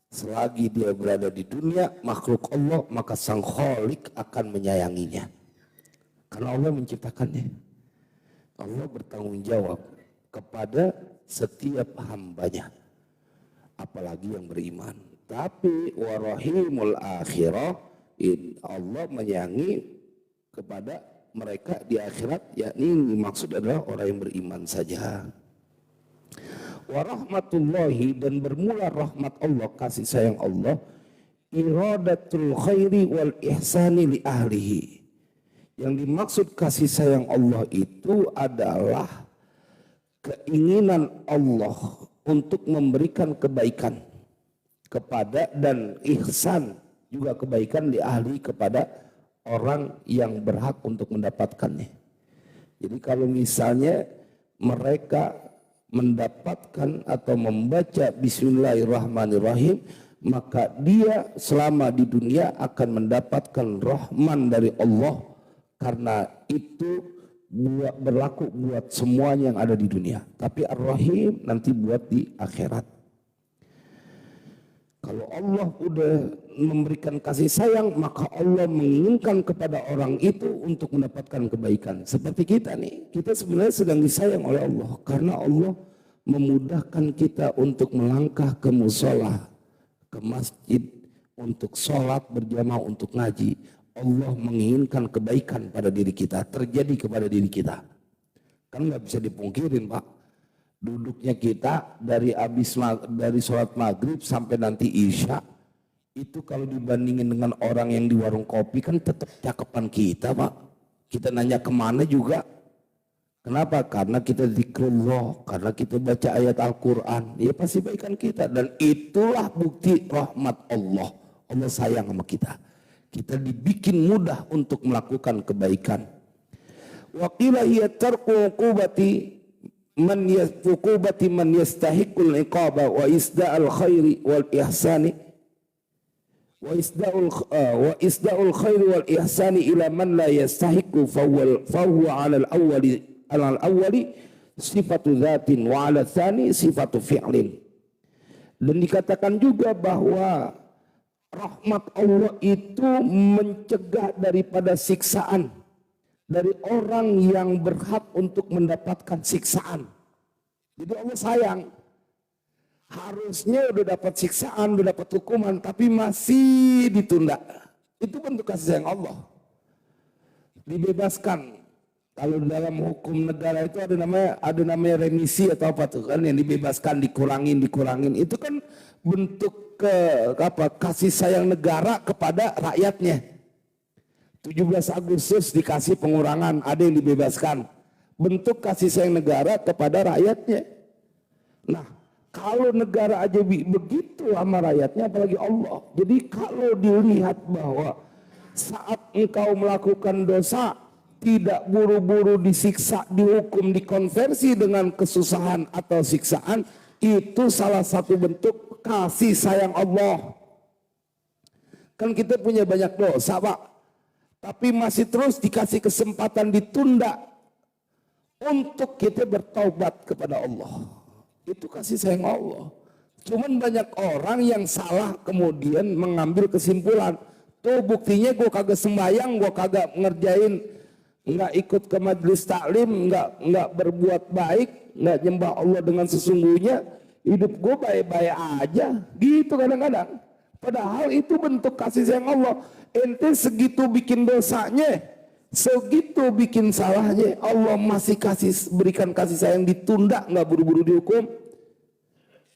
S1: selagi dia berada di dunia makhluk Allah, maka Sang Khalik akan menyayanginya. Karena Allah menciptakannya. Allah bertanggung jawab kepada setiap hambanya, apalagi yang beriman. Tapi warahimul akhirah, Allah menyayangi kepada mereka di akhirat, yakni maksud adalah orang yang beriman saja. Warahmatullahi, dan bermula rahmat Allah, kasih sayang Allah, iradatul khairi wal ihsani li ahlihi. Yang dimaksud kasih sayang Allah itu adalah keinginan Allah untuk memberikan kebaikan kepada dan ihsan juga kebaikan di ahli kepada orang yang berhak untuk mendapatkannya. Jadi kalau misalnya mereka mendapatkan atau membaca Bismillahirrahmanirrahim, maka dia selama di dunia akan mendapatkan rahman dari Allah, karena itu berlaku buat semuanya yang ada di dunia. Tapi Ar-Rahim nanti buat di akhirat. Kalau Allah udah memberikan kasih sayang, maka Allah menginginkan kepada orang itu untuk mendapatkan kebaikan. Seperti kita nih, kita sebenarnya sedang disayang oleh Allah, karena Allah memudahkan kita untuk melangkah ke musola, ke masjid, untuk sholat berjamaah, untuk ngaji. Allah menginginkan kebaikan pada diri kita, terjadi kepada diri kita. Kan nggak bisa dipungkirin, Pak. Duduknya kita dari sholat maghrib sampai nanti isya, itu kalau dibandingin dengan orang yang di warung kopi kan tetap cakepan kita, Pak. Kita nanya kemana juga. Kenapa? Karena kita zikrullah, karena kita baca ayat Al-Quran, ya pasti baikan kita. Dan itulah bukti rahmat Allah. Allah sayang sama kita. Kita dibikin mudah untuk melakukan kebaikan. Wa qila hiya tarku uqubati man yastahiqul iqaba wa isda'al khairi wal ihsani wa isda'ul khairi wal ihsani ila man la yastahiqu fa huwa 'ala al-awwali sifatu dzatin wa 'ala tsani sifatu fi'lin. Dan dikatakan juga bahwa rahmat Allah itu mencegah daripada siksaan dari orang yang berhak untuk mendapatkan siksaan. Jadi Allah sayang. Harusnya udah dapat siksaan, udah dapat hukuman, tapi masih ditunda. Itu bentuk kasih sayang Allah. Dibebaskan. Kalau dalam hukum negara itu ada namanya remisi atau apa tuh kan, yang dibebaskan, dikurangin. Itu kan bentuk kasih sayang negara kepada rakyatnya. 17 Agustus dikasih pengurangan, ada yang dibebaskan. Bentuk kasih sayang negara kepada rakyatnya. Nah, kalau negara aja begitu sama rakyatnya, apalagi Allah. Jadi kalau dilihat bahwa
S2: saat engkau melakukan dosa, tidak buru-buru disiksa, dihukum, dikonversi dengan kesusahan atau siksaan, itu salah satu bentuk kasih sayang Allah. Kan kita punya banyak dosa Pak, tapi masih terus dikasih kesempatan ditunda untuk kita bertaubat kepada Allah. Itu kasih sayang Allah. Cuman banyak orang yang salah kemudian mengambil kesimpulan, tuh buktinya gue kagak sembahyang, gue kagak ngerjain, nggak ikut ke majelis taklim, nggak berbuat baik, nggak nyembah Allah dengan sesungguhnya, hidup gue baik-baik aja, gitu kadang-kadang. Padahal itu bentuk kasih sayang Allah. Ente segitu bikin dosanya, segitu bikin salahnya, Allah masih berikan kasih sayang, ditunda, nggak buru-buru dihukum.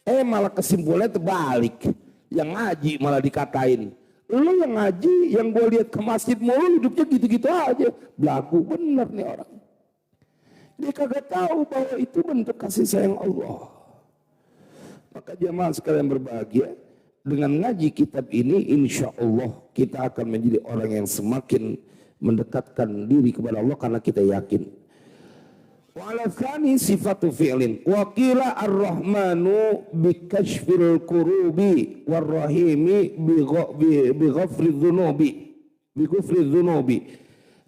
S2: Malah kesimpulannya terbalik, yang ngaji malah dikatain. Lu yang ngaji, yang gue lihat ke masjid mulu hidupnya gitu-gitu aja, belagu bener nih orang. Dia kagak tahu bahwa itu bentuk kasih sayang Allah. Maka jamaah sekalian berbahagia, dengan ngaji kitab ini insya Allah kita akan menjadi orang yang semakin mendekatkan diri kepada Allah karena kita yakin. Wa ala tsani sifatu fi'lin wa qila ar-rahmanu bi kashfil kurubi war rahimi bi ghafri dzunubi,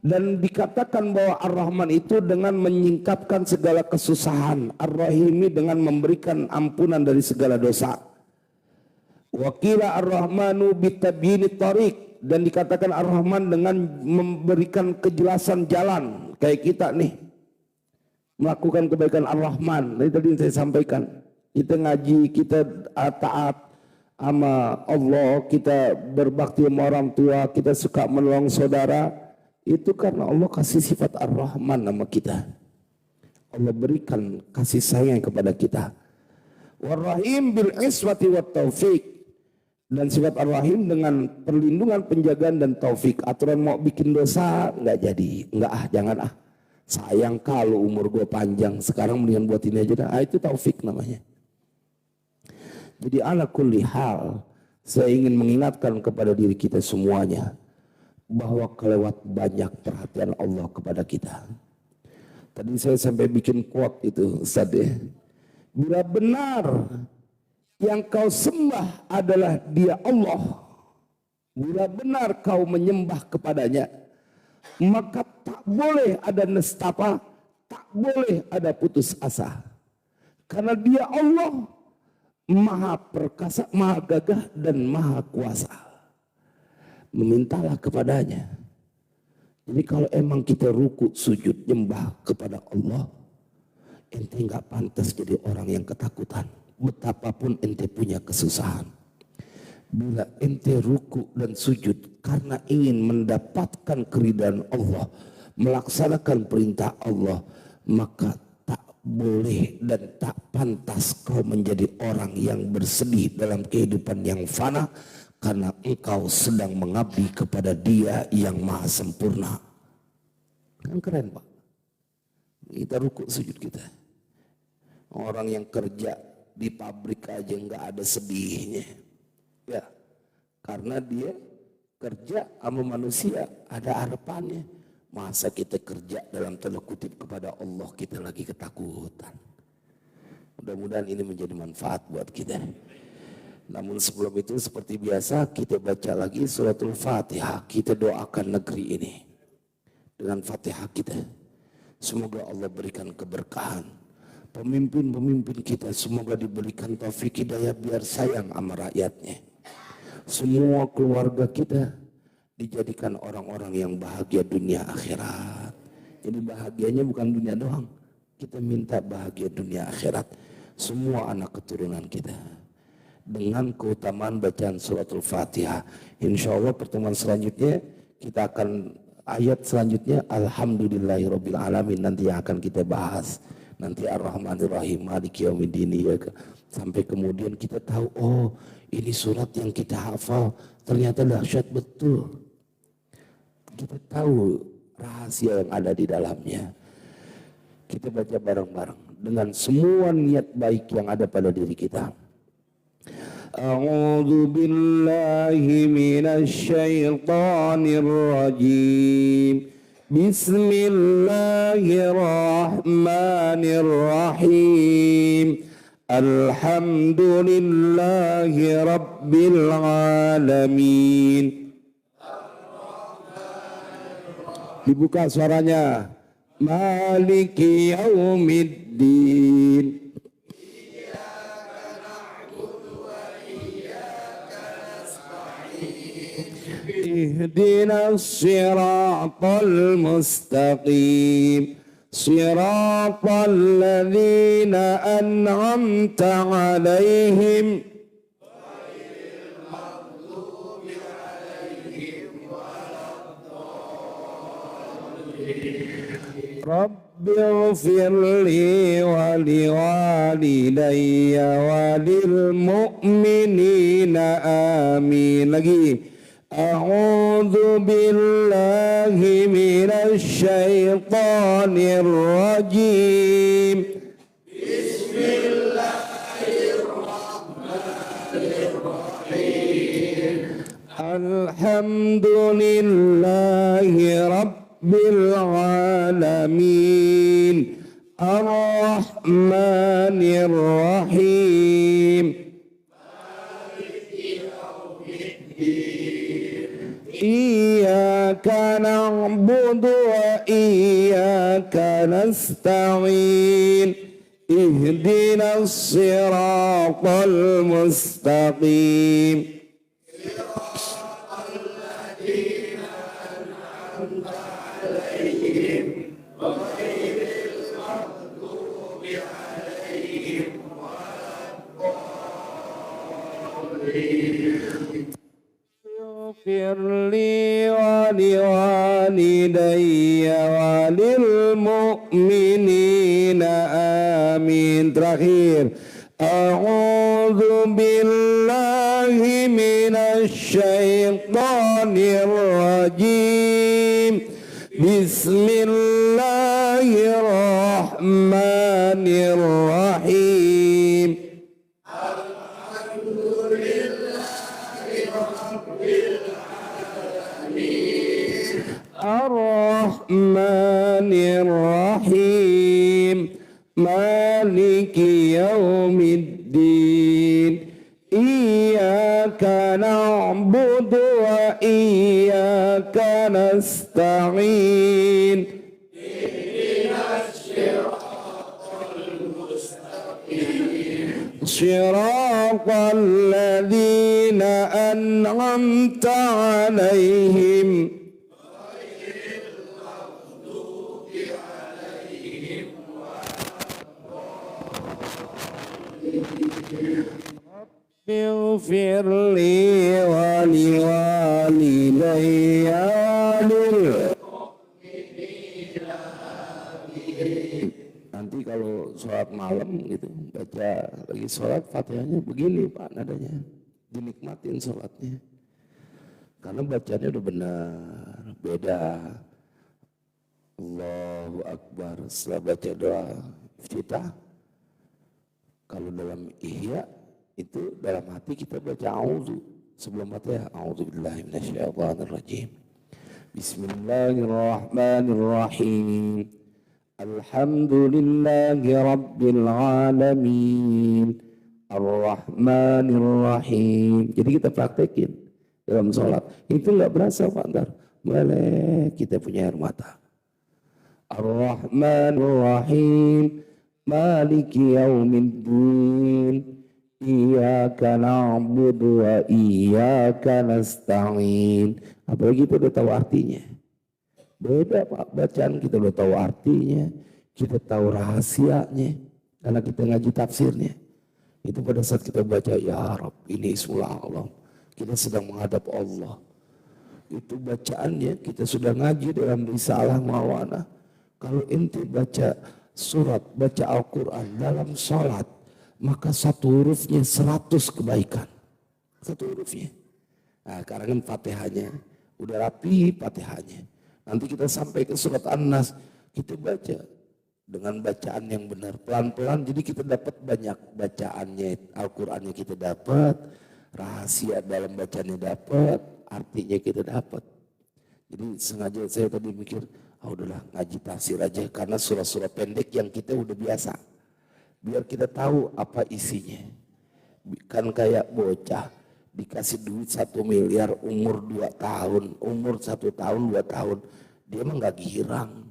S2: dan dikatakan bahwa ar-rahman itu dengan menyingkapkan segala kesusahan, ar-rahimi dengan memberikan ampunan dari segala dosa. Wa qila ar-rahmanu bi tabyinit thariq, dan dikatakan ar-rahman dengan memberikan kejelasan jalan, kayak kita nih melakukan kebaikan ar-rahman. Tadi saya sampaikan, kita ngaji, kita taat sama Allah, kita berbakti sama orang tua, kita suka menolong saudara, itu karena Allah kasih sifat ar-rahman sama kita. Allah berikan kasih sayang kepada kita. War-rahim bil iswati wat taufik, dan sifat ar-rahim dengan perlindungan, penjagaan dan taufik. Aturan mau bikin dosa nggak jadi, jangan sayang kalau umur gue panjang, sekarang mendingan buat ini aja dah. Itu taufik namanya. Jadi ala kulli hal, saya ingin mengingatkan kepada diri kita semuanya bahwa kelewat banyak perhatian Allah kepada kita. Tadi saya sampai bikin quote itu Ustaz ya. Bila benar yang kau sembah adalah Dia Allah, bila benar kau menyembah kepadanya, maka tak boleh ada nestapa, tak boleh ada putus asa. Karena Dia Allah Maha perkasa, Maha gagah dan Maha kuasa. Memintalah kepadanya. Jadi kalau emang kita ruku sujud nyembah kepada Allah, ente nggak pantas jadi orang yang ketakutan. Betapapun ente punya kesusahan, bila ente ruku dan sujud karena ingin mendapatkan keridhaan Allah, melaksanakan perintah Allah, maka tak boleh dan tak pantas kau menjadi orang yang bersedih dalam kehidupan yang fana, karena engkau sedang mengabdi kepada Dia yang maha sempurna. Kan keren Pak, kita ruku sujud kita. Orang yang kerja di pabrik aja nggak ada sedihnya, ya, karena dia kerja sama manusia ada harapannya. Masa kita kerja dalam tanda kutip kepada Allah kita lagi ketakutan? Mudah-mudahan ini menjadi manfaat buat kita. Namun sebelum itu seperti biasa kita baca lagi suratul Fatihah. Kita doakan negeri ini dengan Fatihah kita. Semoga Allah berikan keberkahan. Pemimpin-pemimpin kita semoga diberikan taufik hidayah biar sayang sama rakyatnya. Semua keluarga kita dijadikan orang-orang yang bahagia dunia akhirat. Jadi bahagianya bukan dunia doang, kita minta bahagia dunia akhirat. Semua anak keturunan kita dengan keutamaan bacaan suratul Fatihah. Insya Allah pertemuan selanjutnya kita akan ayat selanjutnya Alhamdulillahirabbil alamin nanti yang akan kita bahas. Nanti Ar-Rahmanir-Rahim Maliki Yaumiddin, ya. Sampai kemudian kita tahu, oh ini surat yang kita hafal ternyata dahsyat betul. Kita tahu rahasia yang ada di dalamnya. Kita baca bareng-bareng dengan semua niat baik yang ada pada diri kita. أعوذ بالله من الشيطان الرجيم بسم الله الرحمن الرحيم الحمد لله رب العالمين. Dibuka suaranya. Maliki yaumiddin. Ihdinas siratal mustaqim. Siratal ladzina an'amta 'alaihim Rabbi ighfirli wa liwalidayya wa lil mu'minina amin. Lagi. A'udzu billahi minasy syaithanir rajim. Bismillahirrahmanirrahim. Alhamdulillahi rabbil alamin. Ar-Rahmanir Rahim. Iyyaka na'budu wa iyyaka nasta'in. Ihdinas siratal mustaqim. Firli wa liwalidayya wa lil mu'minina amin. Terakhir, a'udzu billahi minasy syaithanir rajim. Bismillahirrahmanirrahim. Ar-Rahmanir Rahim. Maliki yaumiddin. Iyyaka na'budu wa iyyaka nasta'in. Shiratal ladzina an'amta 'alaihim Ighfirli wa liwalidayya Nanti kalau sholat malam gitu baca lagi sholat Fatihahnya begini Pak nadanya, dinikmatin sholatnya karena bacanya udah benar. Beda Allahu Akbar setelah baca doa iftitah. Kalau dalam ihya itu dalam hati kita baca a'udzu sebelum Fatihah. A'udzubillahi minasyaitonirrajim. Bismillahirrahmanirrahim. Alhamdulillahi rabbil alamin. Ar-Rahmanir-Rahim. Jadi kita praktekin dalam sholat. Itu nggak berasa Pak Antar. Melek kita punya air mata. Ar-Rahmanir-Rahim. Maliki yaumiddin. Iyyaka na'budu wa iyyaka nasta'in. Apalagi kita udah tahu artinya. Beda Pak, bacaan kita udah tahu artinya, kita tahu rahasianya, karena kita ngaji tafsirnya. Itu pada saat kita baca, ya Rabb, ini Ismul A'zam, kita sedang menghadap Allah. Itu bacaannya, kita sudah ngaji dalam risalah mawana. Kalau ente baca surat, baca Al-Quran dalam sholat, maka satu hurufnya 100 kebaikan. Satu hurufnya. Nah, karena kan Fatihahnya, udah rapi Fatihahnya. Nanti kita sampai ke surat An-Nas, kita baca dengan bacaan yang benar, pelan-pelan, jadi kita dapat banyak bacaannya, Al-Qur'annya kita dapat, rahasia dalam bacaannya dapat, artinya kita dapat. Jadi sengaja saya tadi mikir, udahlah ngaji tafsir aja, karena surah-surah pendek yang kita udah biasa, biar kita tahu apa isinya. Kan kayak bocah dikasih duit 1 miliar umur 2 tahun, umur 1 tahun 2 tahun, dia mah nggak girang.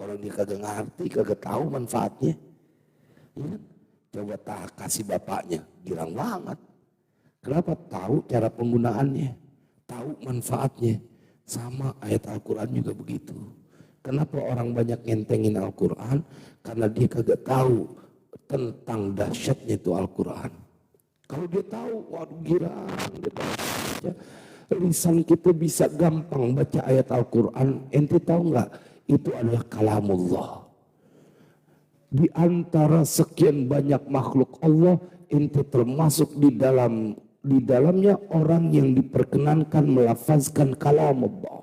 S2: Orang dia kagak ngerti, kagak tahu manfaatnya. Ya, coba kasih bapaknya, girang banget. Kenapa? Tahu cara penggunaannya, tahu manfaatnya. Sama ayat Al-Quran juga begitu. Kenapa orang banyak ngentengin Al-Quran? Karena dia kagak tahu tentang dahsyatnya itu Al-Quran. Kalau dia tahu, waduh girang, dia tahu. Lisan kita bisa gampang baca ayat Al-Quran. Ente tahu nggak? Itu adalah kalamullah. Di antara sekian banyak makhluk Allah, ente termasuk di dalamnya orang yang diperkenankan melafazkan kalamullah.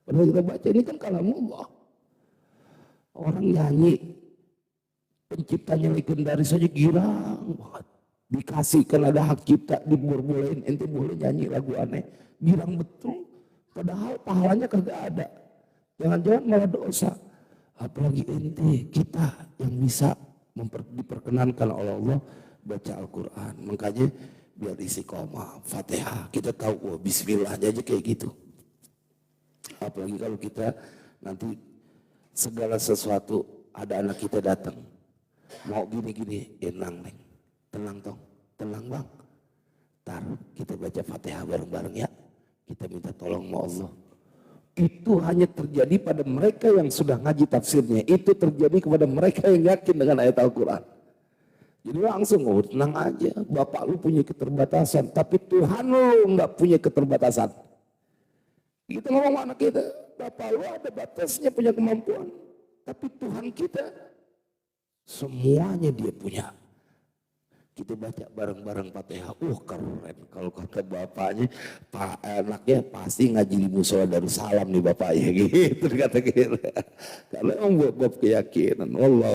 S2: Padahal kita baca ini kan kalamullah. Orang nyanyi, penciptanya legendaris saja girang banget. Dikasihkan ada hak cipta, dibolehin, ente boleh nyanyi lagu aneh, girang betul. Padahal pahalanya kagak ada. Jangan-jangan malah dosa. Apalagi ente, kita yang bisa diperkenankan oleh Allah baca Al-Quran. Makanya biar istiqomah, Fatihah. Kita tahu, bismillah aja kayak gitu. Apalagi kalau kita nanti segala sesuatu, ada anak kita datang. Mau gini-gini, tenang neng. Tenang tong, tenang bang. Ntar kita baca Fatihah bareng-bareng ya. Kita minta tolong sama Allah. Itu hanya terjadi pada mereka yang sudah ngaji tafsirnya. Itu terjadi kepada mereka yang yakin dengan ayat Al-Quran. Jadi langsung, tenang aja. Bapak lu punya keterbatasan. Tapi Tuhan lu nggak punya keterbatasan. Kita ngomong sama anak kita. Bapak lu ada batasnya punya kemampuan. Tapi Tuhan kita semuanya dia punya. Kita baca bareng-bareng Fatihah. Keren. Kalau kata bapaknya, pak anaknya pasti ngaji di musola Darussalam nih bapaknya gitu kata kita. Kalau emang buat keyakinan Allah.